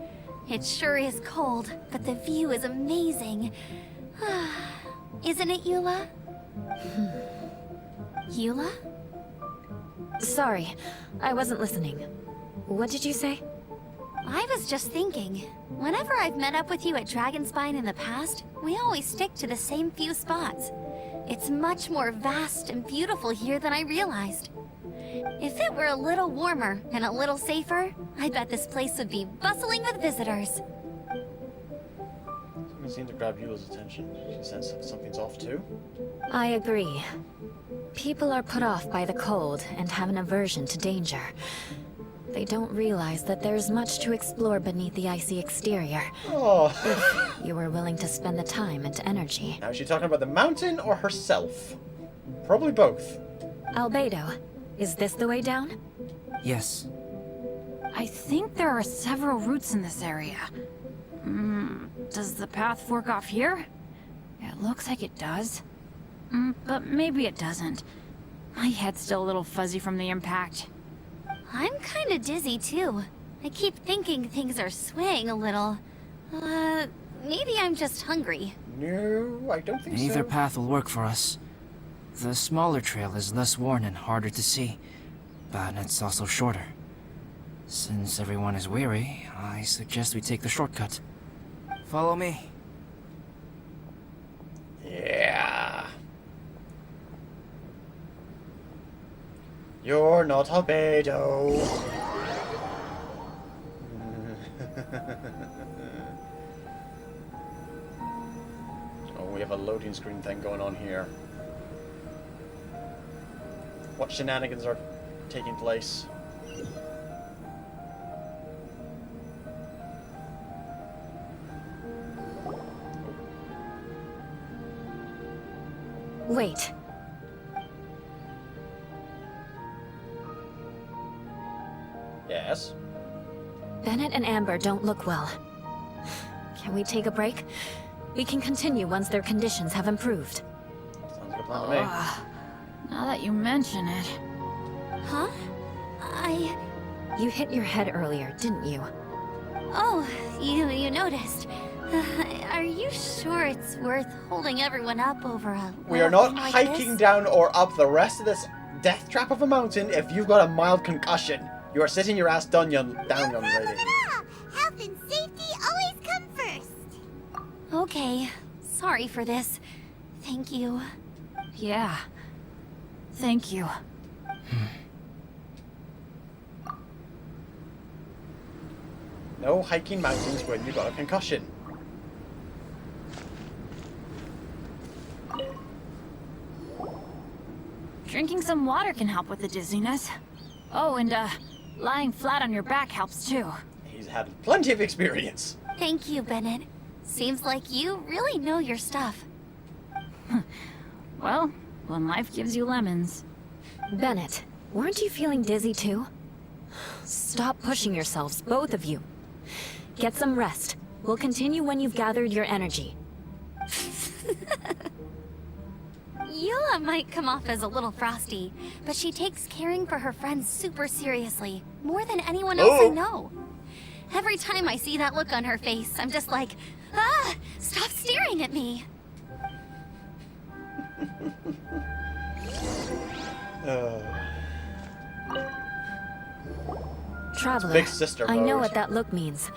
It sure is cold, but the view is amazing. Isn't it, Eula? Eula? Sorry, I wasn't listening. What did you say? I was just thinking, whenever I've met up with you at Dragonspine in the past, we always stick to the same few spots. It's much more vast and beautiful here than I realized. If it were a little warmer and a little safer, I bet this place would be bustling with visitors. seemed to grab Eula's attention. She sensed something's off too. I agree. People are put off by the cold and have an aversion to danger. They don't realize that there's much to explore beneath the icy exterior. Oh. If you were willing to spend the time and energy. Now, is she talking about the mountain or herself? Probably both. Albedo, is this the way down? Yes. I think there are several routes in this area. Does the path fork off here? It looks like it does. But maybe it doesn't. My head's still a little fuzzy from the impact. I'm kinda dizzy too. I keep thinking things are swaying a little. Maybe I'm just hungry. No, I don't think so. Either path will work for us. The smaller trail is less worn and harder to see, but it's also shorter. Since everyone is weary, I suggest we take the shortcut. Follow me. Yeah. You're not Albedo. Oh, we have a loading screen thing going on here. What shenanigans are taking place? Wait. Yes? Bennett and Amber don't look well. Can we take a break? We can continue once their conditions have improved. Sounds like a plan to me. Now that you mention it. Huh? You hit your head earlier, didn't you? Oh, you noticed. Are you sure it's worth holding everyone up over a We are not thing like hiking this? down or up the rest of this death trap of a mountain if you've got a mild concussion. You are sitting your ass down, young lady. Health and safety always come first. Okay, sorry for this. Thank you. Yeah. Thank you. No hiking mountains when you got a concussion. Drinking some water can help with the dizziness. Oh, and lying flat on your back helps too. He's had plenty of experience. Thank you, Bennett. Seems like you really know your stuff. Well, when life gives you lemons. Bennett, weren't you feeling dizzy too? Stop pushing yourselves, both of you. Get some rest. We'll continue when you've gathered your energy. Eula might come off as a little frosty, but she takes caring for her friends super seriously, more than anyone else I know. Every time I see that look on her face, I'm just like, ah, stop staring at me. Traveler, Big sister I know mode. what that look means.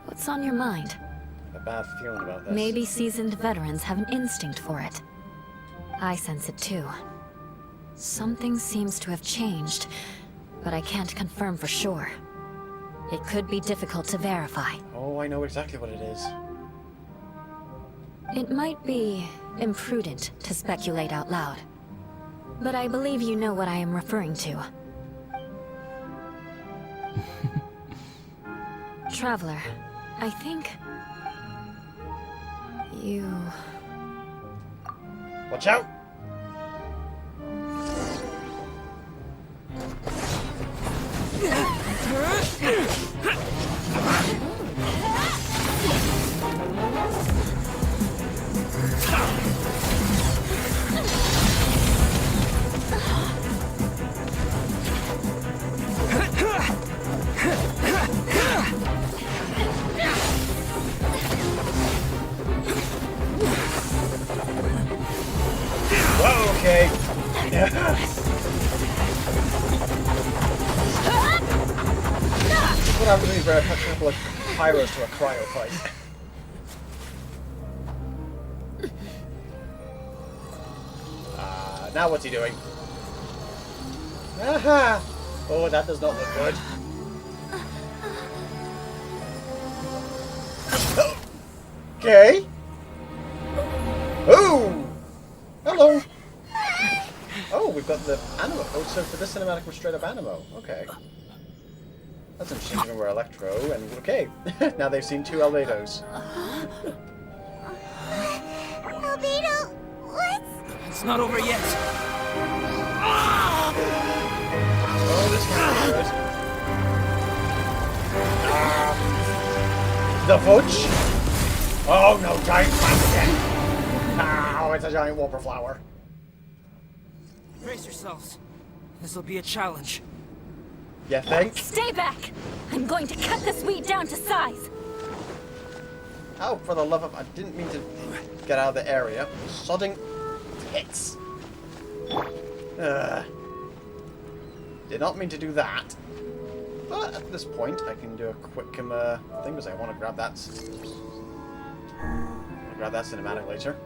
What's on your mind? A bad feeling about this. Maybe seasoned veterans have an instinct for it. I sense it too. Something seems to have changed, but I can't confirm for sure. It could be difficult to verify. Oh, I know exactly what it is. It might be imprudent to speculate out loud, but I believe you know what I am referring to. Traveler, I think... you... Watch out! Whoa, okay. What happens when you grab a couple of pyros to a cryo fight? Now what's he doing? Aha! Oh, that does not look good. Okay. the animo. Oh, so for this cinematic we're straight up animo. Okay. That's interesting given we're Electro, and okay. Now they've seen 2 Albedos. Albedo, what's... It's not over yet. Oh, this can't be good. The fudge! Oh no, giant plant again! Ow, it's a giant whopper flower. Brace yourselves. This'll be a challenge. You think? Stay back! I'm going to cut this weed down to size. Oh, for the love of... I didn't mean to get out of the area. Sodding tits. Did not mean to do that. But at this point, I can do a quick thing because I want to grab that. I'll grab that cinematic later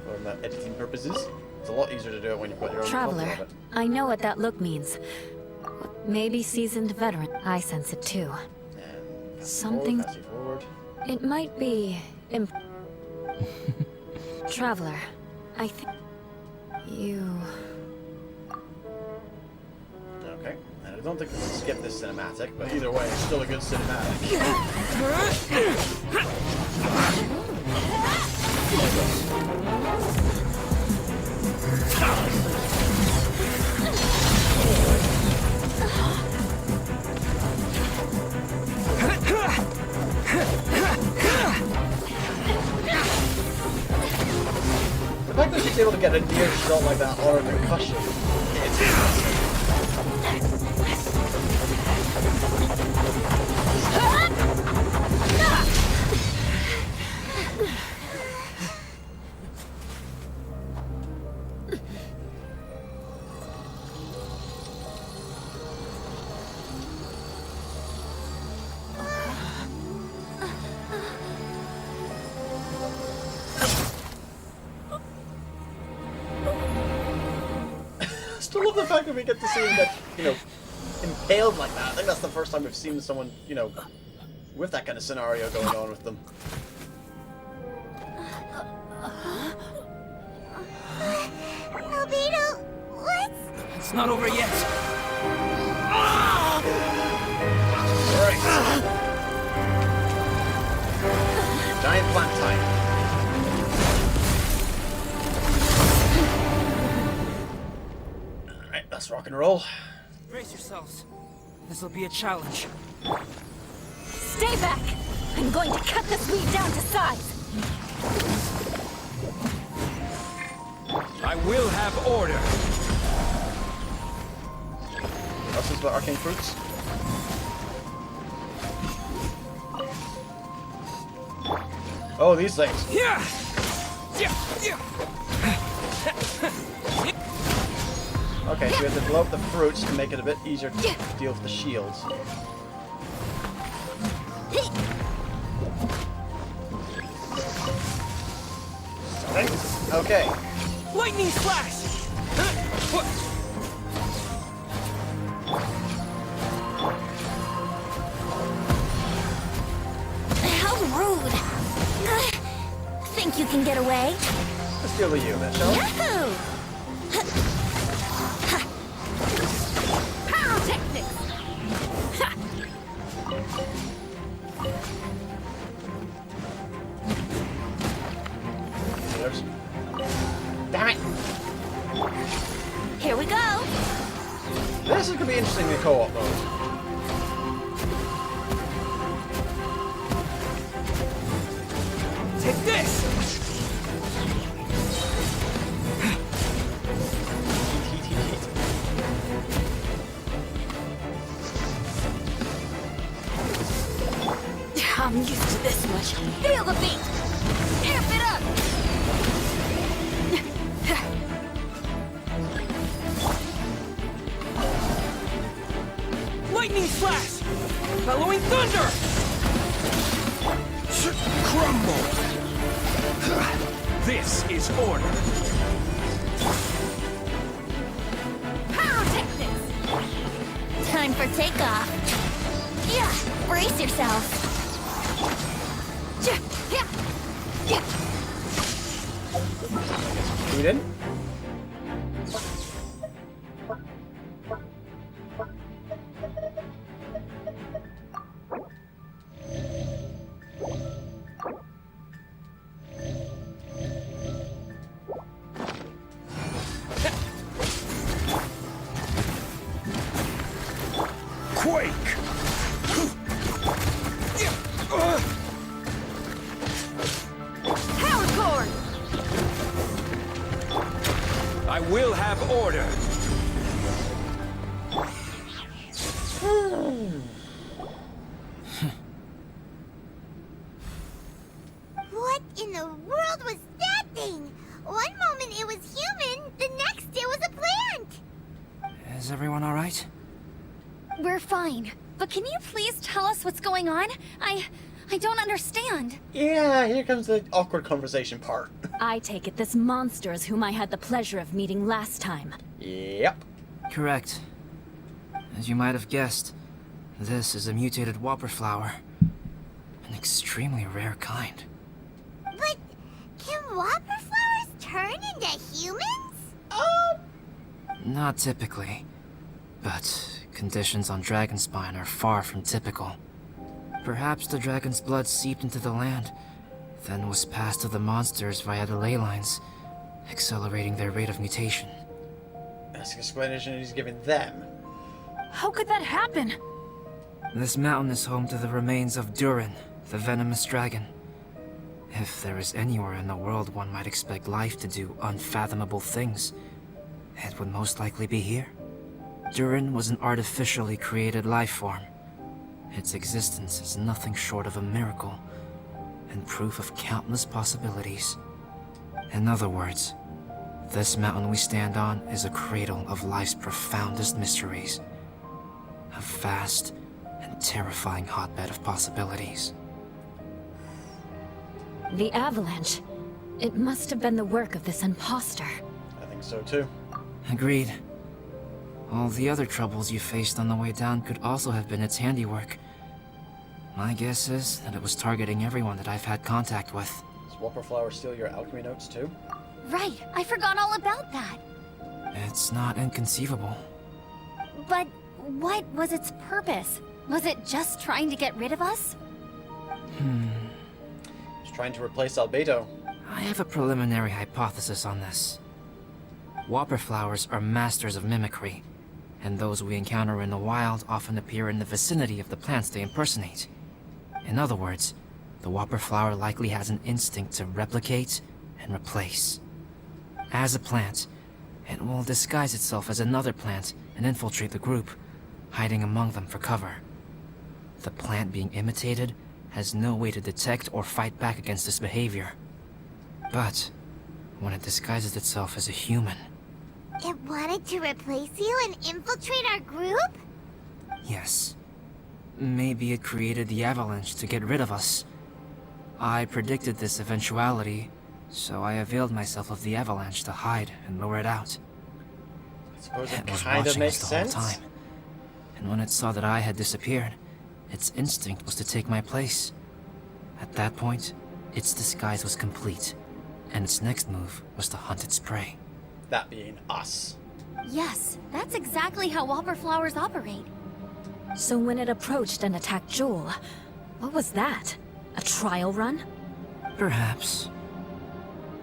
for editing purposes. It's a lot easier to do it when you've got your own Traveler, copy of it. I know what that look means. Maybe seasoned veteran. I sense it too. And Something- pass it forward. It might be... Traveler, I think... You... Okay. And I don't think we can skip this cinematic, but either way, it's still a good cinematic. The fact that she's able to get a near shot like that or a concussion, it's impressive. Still love the fact that we get to see him get, impaled like that. I think that's the first time we've seen someone, with that kind of scenario going on with them. Albedo, what's... It's not over yet. Alright. Giant plant time. Alright, let's rock and roll. Brace yourselves. This'll be a challenge. Stay back! I'm going to cut this weed down to size. I will have order. This is the arcane fruits. Oh, these things. Yeah. Okay, so we have to blow up the fruits to make it a bit easier to deal with the shields. Okay. Lightning flash. How rude. Think you can get away? Let's deal with you then, shall we? Yahoo! Pyrotechnics! Damn it! Here we go. This is going to be interesting in co-op mode. Take this. Heat. I'm used to this much. Feel the beat. Amp it up. Lightning flash. Bellowing thunder. Crumble. This is order. Pyrotechnics. Time for takeoff. Yeah, brace yourself. Feed in. have order. What in the world was that thing? One moment it was human, the next it was a plant. Is everyone alright? We're fine. But can you please tell us what's going on? I don't understand. Yeah, here comes the awkward conversation part. I take it this monster is whom I had the pleasure of meeting last time. Yep. Correct. As you might have guessed, this is a mutated whopper flower. An extremely rare kind. But can whopper flowers turn into humans? Not typically, but conditions on Dragonspine are far from typical. Perhaps the dragon's blood seeped into the land, then was passed to the monsters via the ley lines, accelerating their rate of mutation. That's the explanation he's giving them. How could that happen? This mountain is home to the remains of Durin, the venomous dragon. If there is anywhere in the world one might expect life to do unfathomable things, it would most likely be here. Durin was an artificially created life form. Its existence is nothing short of a miracle, and proof of countless possibilities. In other words, this mountain we stand on is a cradle of life's profoundest mysteries. A vast and terrifying hotbed of possibilities. The avalanche. It must have been the work of this imposter. I think so too. Agreed. All the other troubles you faced on the way down could also have been its handiwork. My guess is that it was targeting everyone that I've had contact with. Does whopper flower steal your alchemy notes too? Right, I forgot all about that. It's not inconceivable. But what was its purpose? Was it just trying to get rid of us? It's trying to replace Albedo. I have a preliminary hypothesis on this. Whopper flowers are masters of mimicry, and those we encounter in the wild often appear in the vicinity of the plants they impersonate. In other words, the whopper flower likely has an instinct to replicate and replace. As a plant, it will disguise itself as another plant and infiltrate the group, hiding among them for cover. The plant being imitated has no way to detect or fight back against this behavior. But when it disguises itself as a human... It wanted to replace you and infiltrate our group? Yes. Maybe it created the avalanche to get rid of us. I predicted this eventuality, so I availed myself of the avalanche to hide and lure it out. I suppose it It was kind of watching makes us the whole sense. time. And when it saw that I had disappeared, its instinct was to take my place. At that point, its disguise was complete, and its next move was to hunt its prey. That being us. Yes, that's exactly how whopper flowers operate. So when it approached and attacked Joel, what was that? A trial run? Perhaps.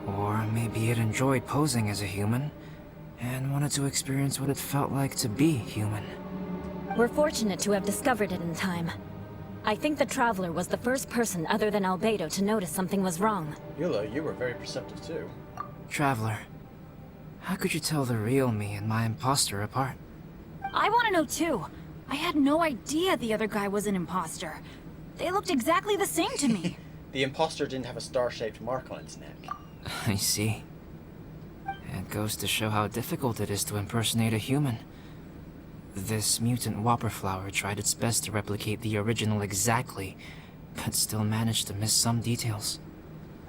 Or maybe it enjoyed posing as a human, and wanted to experience what it felt like to be human. We're fortunate to have discovered it in time. I think the Traveler was the first person other than Albedo to notice something was wrong. Eula, you were very perceptive too. Traveler, how could you tell the real me and my imposter apart? I want to know too. I had no idea the other guy was an imposter. They looked exactly the same to me. The imposter didn't have a star-shaped mark on its neck. I see. It goes to show how difficult it is to impersonate a human. This mutant whopper flower tried its best to replicate the original exactly, but still managed to miss some details.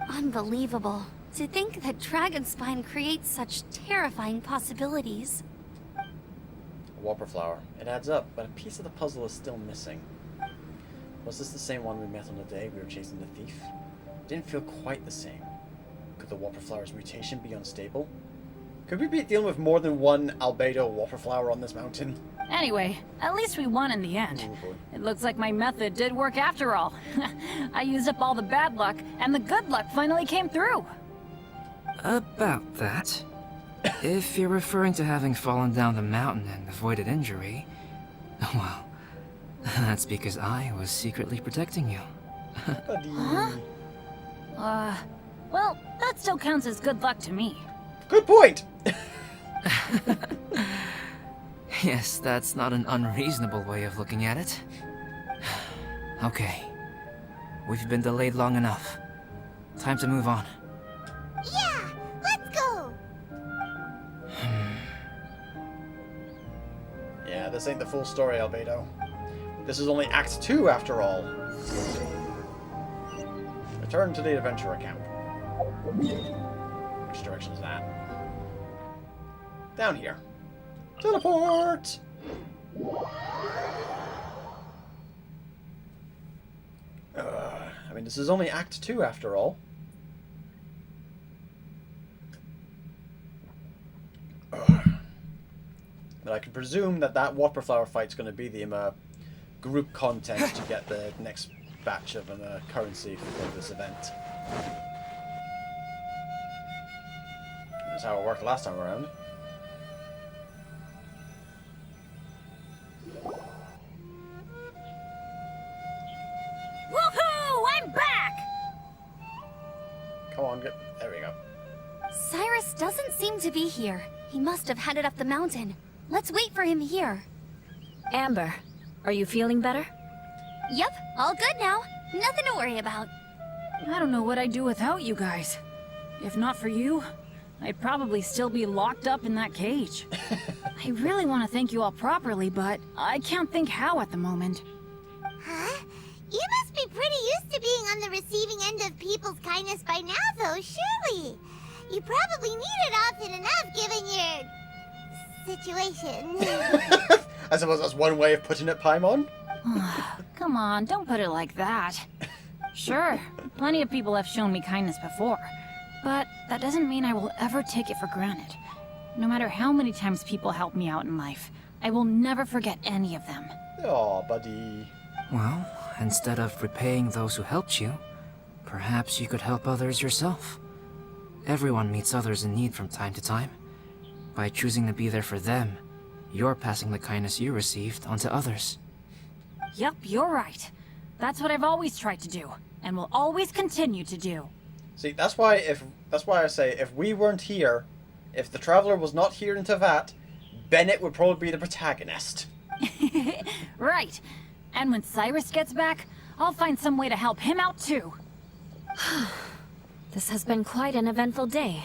Unbelievable. To think that Dragonspine creates such terrifying possibilities. A whopper flower. It adds up, but a piece of the puzzle is still missing. Was this the same one we met on the day we were chasing the thief? It didn't feel quite the same. Could the whopper flower's mutation be unstable? Could we be dealing with more than one Albedo whopper flower on this mountain? Anyway, at least we won in the end. Oh boy. It looks like my method did work after all. I used up all the bad luck, and the good luck finally came through. About that. If you're referring to having fallen down the mountain and avoided injury, well, that's because I was secretly protecting you. Buddy. Well, that still counts as good luck to me. Good point! Yes, that's not an unreasonable way of looking at it. Okay. We've been delayed long enough. Time to move on. Yeah, let's go. Yeah, this ain't the full story, Albedo. This is only Act 2 after all. Return to the adventurer camp. Which direction is that? Down here. Teleport! I mean, this is only Act 2 after all. But I can presume that that Whopper Flower fight's going to be the group content to get the next batch of currency for this event. That's how it worked last time around. Woohoo! I'm back! Come on, there we go. Cyrus doesn't seem to be here. He must have headed up the mountain. Let's wait for him here. Amber, are you feeling better? Yep, all good now. Nothing to worry about. I don't know what I'd do without you guys. If not for you, I'd probably still be locked up in that cage. I really want to thank you all properly, but I can't think how at the moment. Huh? You must be pretty used to being on the receiving end of people's kindness by now, though, surely. You probably need it often enough, given your situation. I suppose that's one way of putting it, Paimon. Come on, don't put it like that. Sure, plenty of people have shown me kindness before, but that doesn't mean I will ever take it for granted. No matter how many times people help me out in life, I will never forget any of them. Aw, buddy. Well, instead of repaying those who helped you, perhaps you could help others yourself. Everyone meets others in need from time to time. By choosing to be there for them, you're passing the kindness you received on to others. Yep, you're right. That's what I've always tried to do, and will always continue to do. See, that's why I say if we weren't here, if the Traveler was not here in Tevat, Bennett would probably be the protagonist. Right. And when Cyrus gets back, I'll find some way to help him out too. This has been quite an eventful day.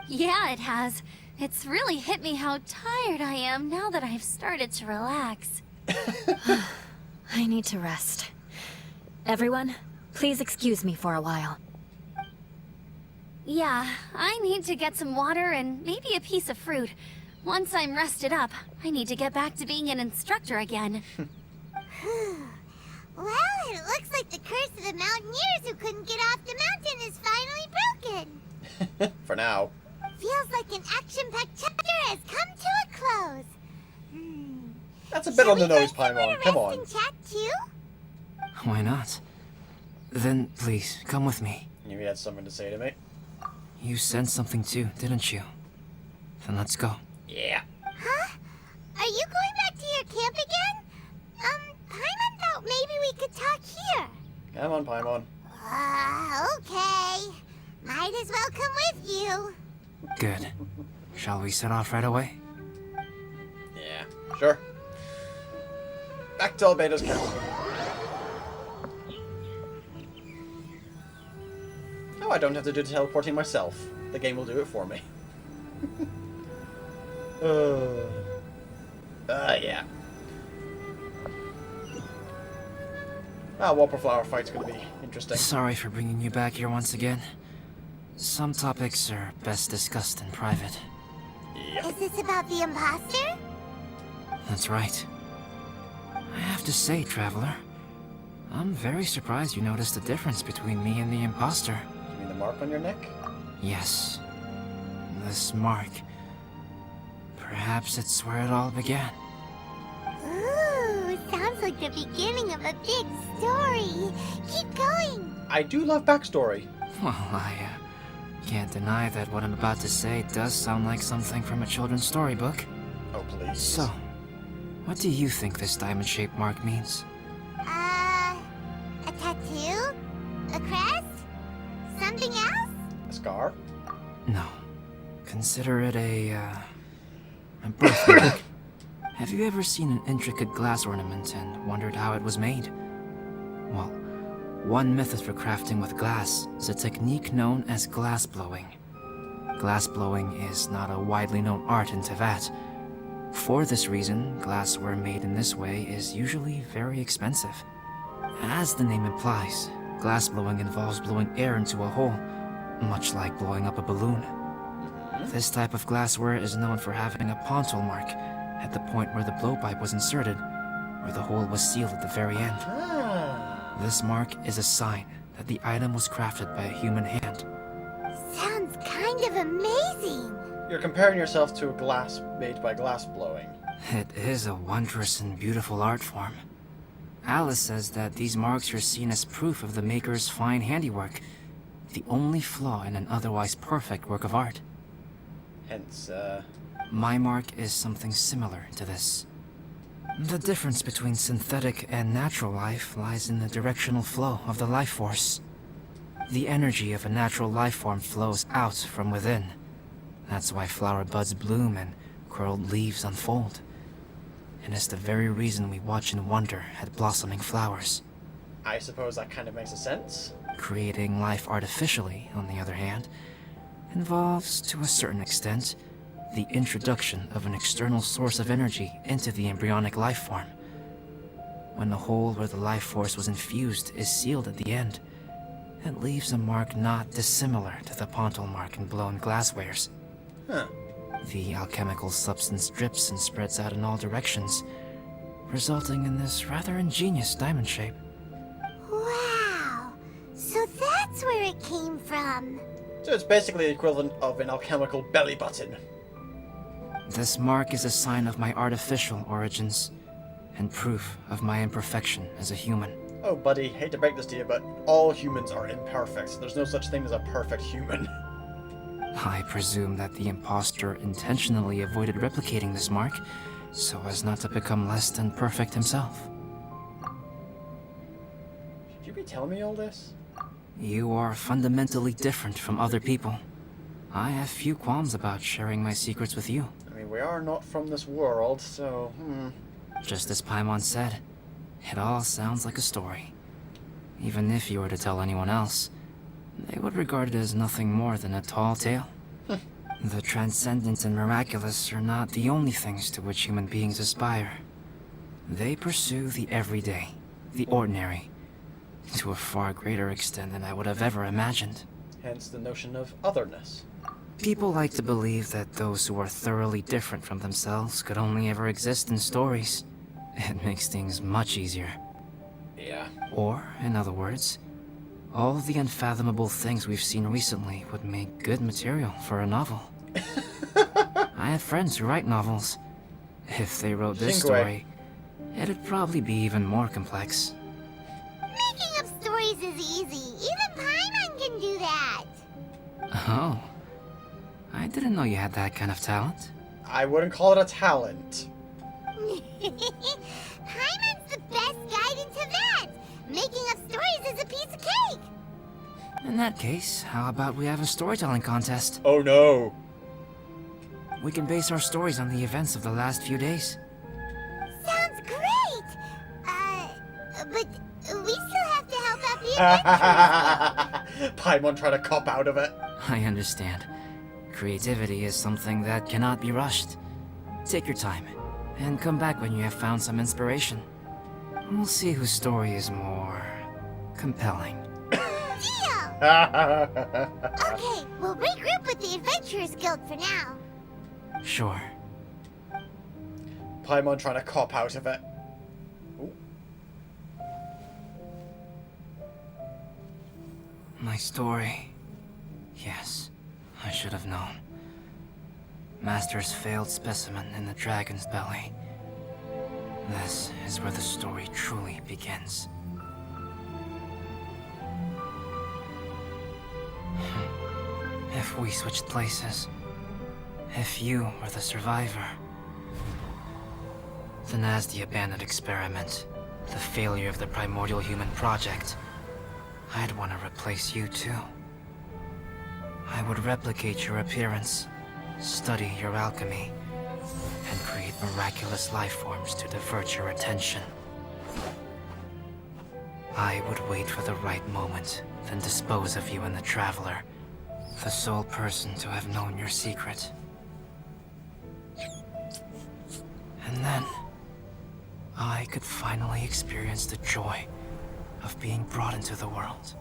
Yeah, it has. It's really hit me how tired I am now that I've started to relax. I need to rest. Everyone, please excuse me for a while. Yeah, I need to get some water and maybe a piece of fruit. Once I'm rested up, I need to get back to being an instructor again. Well, it looks like the curse of the mountaineers who couldn't get off the mountain is finally broken. For now. Feels like an action-packed chapter has come to a close. That's a bit on the nose, Shall we Paimon. go Come somewhere on. to rest and chat too? Why not? Then, please, come with me. Knew he had something to say to me. You sensed something too, didn't you? Then let's go. Yeah. Huh? Are you going back to your camp again? Paimon thought maybe we could talk here. Come on, Paimon. Okay. Might as well come with you. Good. Shall we set off right away? Yeah, sure. Back to Albedo's camp. Oh, I don't have to do the teleporting myself. The game will do it for me. Yeah. Whopper Flower fight's gonna be interesting. Sorry for bringing you back here once again. Some topics are best discussed in private. Yep. Is this about the imposter? That's right. I have to say, Traveler, I'm very surprised you noticed the difference between me and the imposter. You mean the mark on your neck? Yes. This mark. Perhaps it's where it all began. Ooh, sounds like the beginning of a big story. Keep going. I do love backstory. Well, I can't deny that what I'm about to say does sound like something from a children's storybook. Oh, please. So, what do you think this diamond-shaped mark means? A tattoo? A crest? Something else? A scar? No. Consider it a, a birthmark. Have you ever seen an intricate glass ornament and wondered how it was made? Well, one method for crafting with glass is a technique known as glass blowing. Glass blowing is not a widely known art in Teyvat. For this reason, glassware made in this way is usually very expensive. As the name implies, glass blowing involves blowing air into a hole, much like blowing up a balloon. This type of glassware is known for having a pontal mark at the point where the blowpipe was inserted, where the hole was sealed at the very end. This mark is a sign that the item was crafted by a human hand. Sounds kind of amazing. You're comparing yourself to a glass made by glass blowing. It is a wondrous and beautiful art form. Alice says that these marks are seen as proof of the maker's fine handiwork, the only flaw in an otherwise perfect work of art. Hence, My mark is something similar to this. The difference between synthetic and natural life lies in the directional flow of the life force. The energy of a natural life form flows out from within. That's why flower buds bloom and curled leaves unfold. And it's the very reason we watch and wonder at blossoming flowers. I suppose that kind of makes a sense. Creating life artificially, on the other hand, involves, to a certain extent, the introduction of an external source of energy into the embryonic life form. When the hole where the life force was infused is sealed at the end, it leaves a mark not dissimilar to the pontal mark in blown glasswares. Huh. The alchemical substance drips and spreads out in all directions, resulting in this rather ingenious diamond shape. Wow. So that's where it came from. So it's basically the equivalent of an alchemical belly button. This mark is a sign of my artificial origins, and proof of my imperfection as a human. Oh, buddy, hate to break this to you, but all humans are imperfect. There's no such thing as a perfect human. I presume that the imposter intentionally avoided replicating this mark, so as not to become less than perfect himself. Should you be telling me all this? You are fundamentally different from other people. I have few qualms about sharing my secrets with you. I mean, we are not from this world, so, Just as Paimon said, it all sounds like a story. Even if you were to tell anyone else, they would regard it as nothing more than a tall tale. The transcendent and miraculous are not the only things to which human beings aspire. They pursue the everyday, the ordinary, to a far greater extent than I would have ever imagined. Hence the notion of otherness. People like to believe that those who are thoroughly different from themselves could only ever exist in stories. It makes things much easier. Yeah. Or, in other words, all the unfathomable things we've seen recently would make good material for a novel. I have friends who write novels. If they wrote this story, it'd probably be even more complex. Making up stories is easy. Even Paimon can do that. Oh. I didn't know you had that kind of talent. I wouldn't call it a talent. Paimon's the best guide in Teyvat. Making up stories is a piece of cake. In that case, how about we have a storytelling contest? Oh no. We can base our stories on the events of the last few days. Sounds great. But we still have to help out the adventurers. Paimon trying to cop out of it. I understand. Creativity is something that cannot be rushed. Take your time, and come back when you have found some inspiration. We'll see whose story is more compelling. Deal. Okay, we'll regroup with the Adventurers Guild for now. Sure. Paimon trying to cop out of it. Ooh. My story. Yes, I should have known. Master's failed specimen in the dragon's belly. This is where the story truly begins. If we switched places, if you were the survivor, then as the abandoned experiment, the failure of the primordial human project, I'd want to replace you too. I would replicate your appearance, study your alchemy, and create miraculous life forms to divert your attention. I would wait for the right moment, then dispose of you and the Traveler, the sole person to have known your secret. And then, I could finally experience the joy of being brought into the world.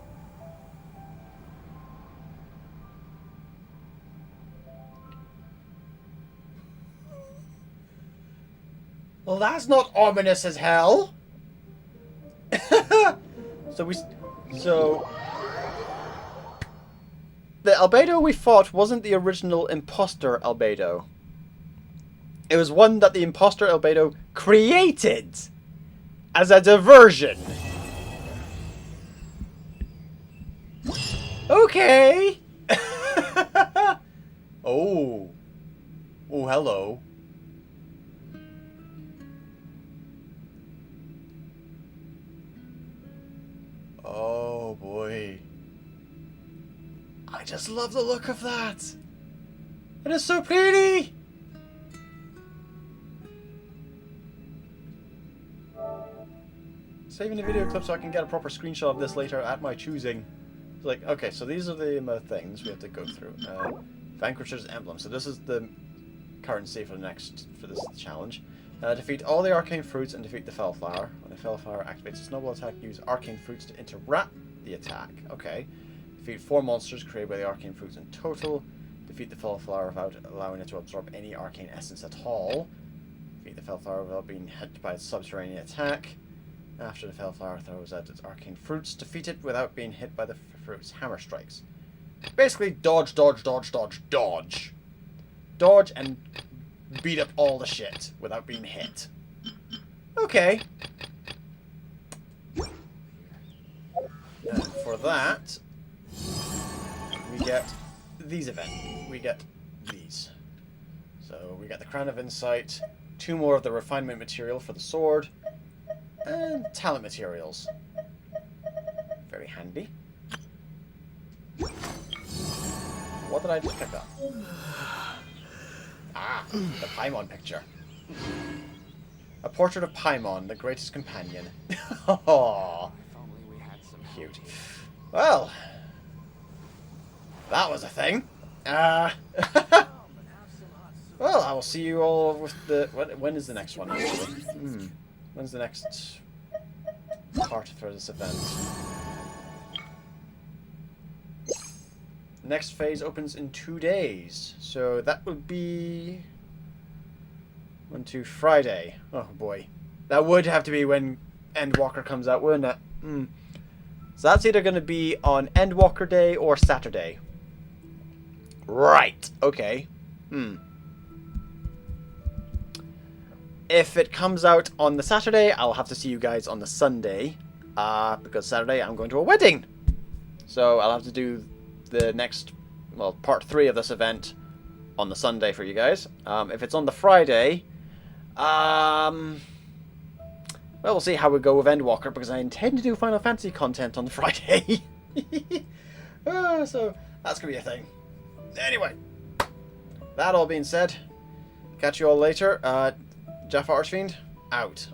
Well, that's not ominous as hell. So the Albedo we fought wasn't the original imposter Albedo. It was one that the imposter Albedo created as a diversion. Okay. Oh, hello. Oh boy. I just love the look of that. It is so pretty. Saving the video clip so I can get a proper screenshot of this later at my choosing. It's like, okay, so these are the things we have to go through. Vanquisher's Emblem. So this is the currency for this challenge. Defeat all the arcane fruits and defeat the Fellflower. When the Fellflower activates a snowball attack, use arcane fruits to interrupt the attack. Okay. Defeat 4 monsters created by the arcane fruits in total. Defeat the Fellflower without allowing it to absorb any arcane essence at all. Defeat the Fellflower without being hit by a subterranean attack. After the Fellflower throws out its arcane fruits, defeat it without being hit by the fruits. Hammer strikes. Basically, dodge, dodge, dodge, dodge, dodge. Dodge and beat up all the shit without being hit. Okay. And for that, we get these events. We get these. So we get the Crown of Insight, 2 more of the refinement material for the sword, and talent materials. Very handy. What did I just pick up? Ah, the Paimon picture. A portrait of Paimon, the greatest companion. Oh, cute. Well, that was a thing. Well, I will see you all with the... When is the next one, actually? When's the next part for this event? Next phase opens in 2 days. So that would be... Friday. Oh boy. That would have to be when Endwalker comes out, wouldn't it? So that's either going to be on Endwalker Day or Saturday. Right. Okay. If it comes out on the Saturday, I'll have to see you guys on the Sunday. Because Saturday I'm going to a wedding. So I'll have to do the next, well, part 3 of this event on the Sunday for you guys. If it's on the Friday, well, we'll see how we go with Endwalker, because I intend to do Final Fantasy content on the Friday. So that's going to be a thing. Anyway, that all being said, catch you all later. JaffaArchfiend, out.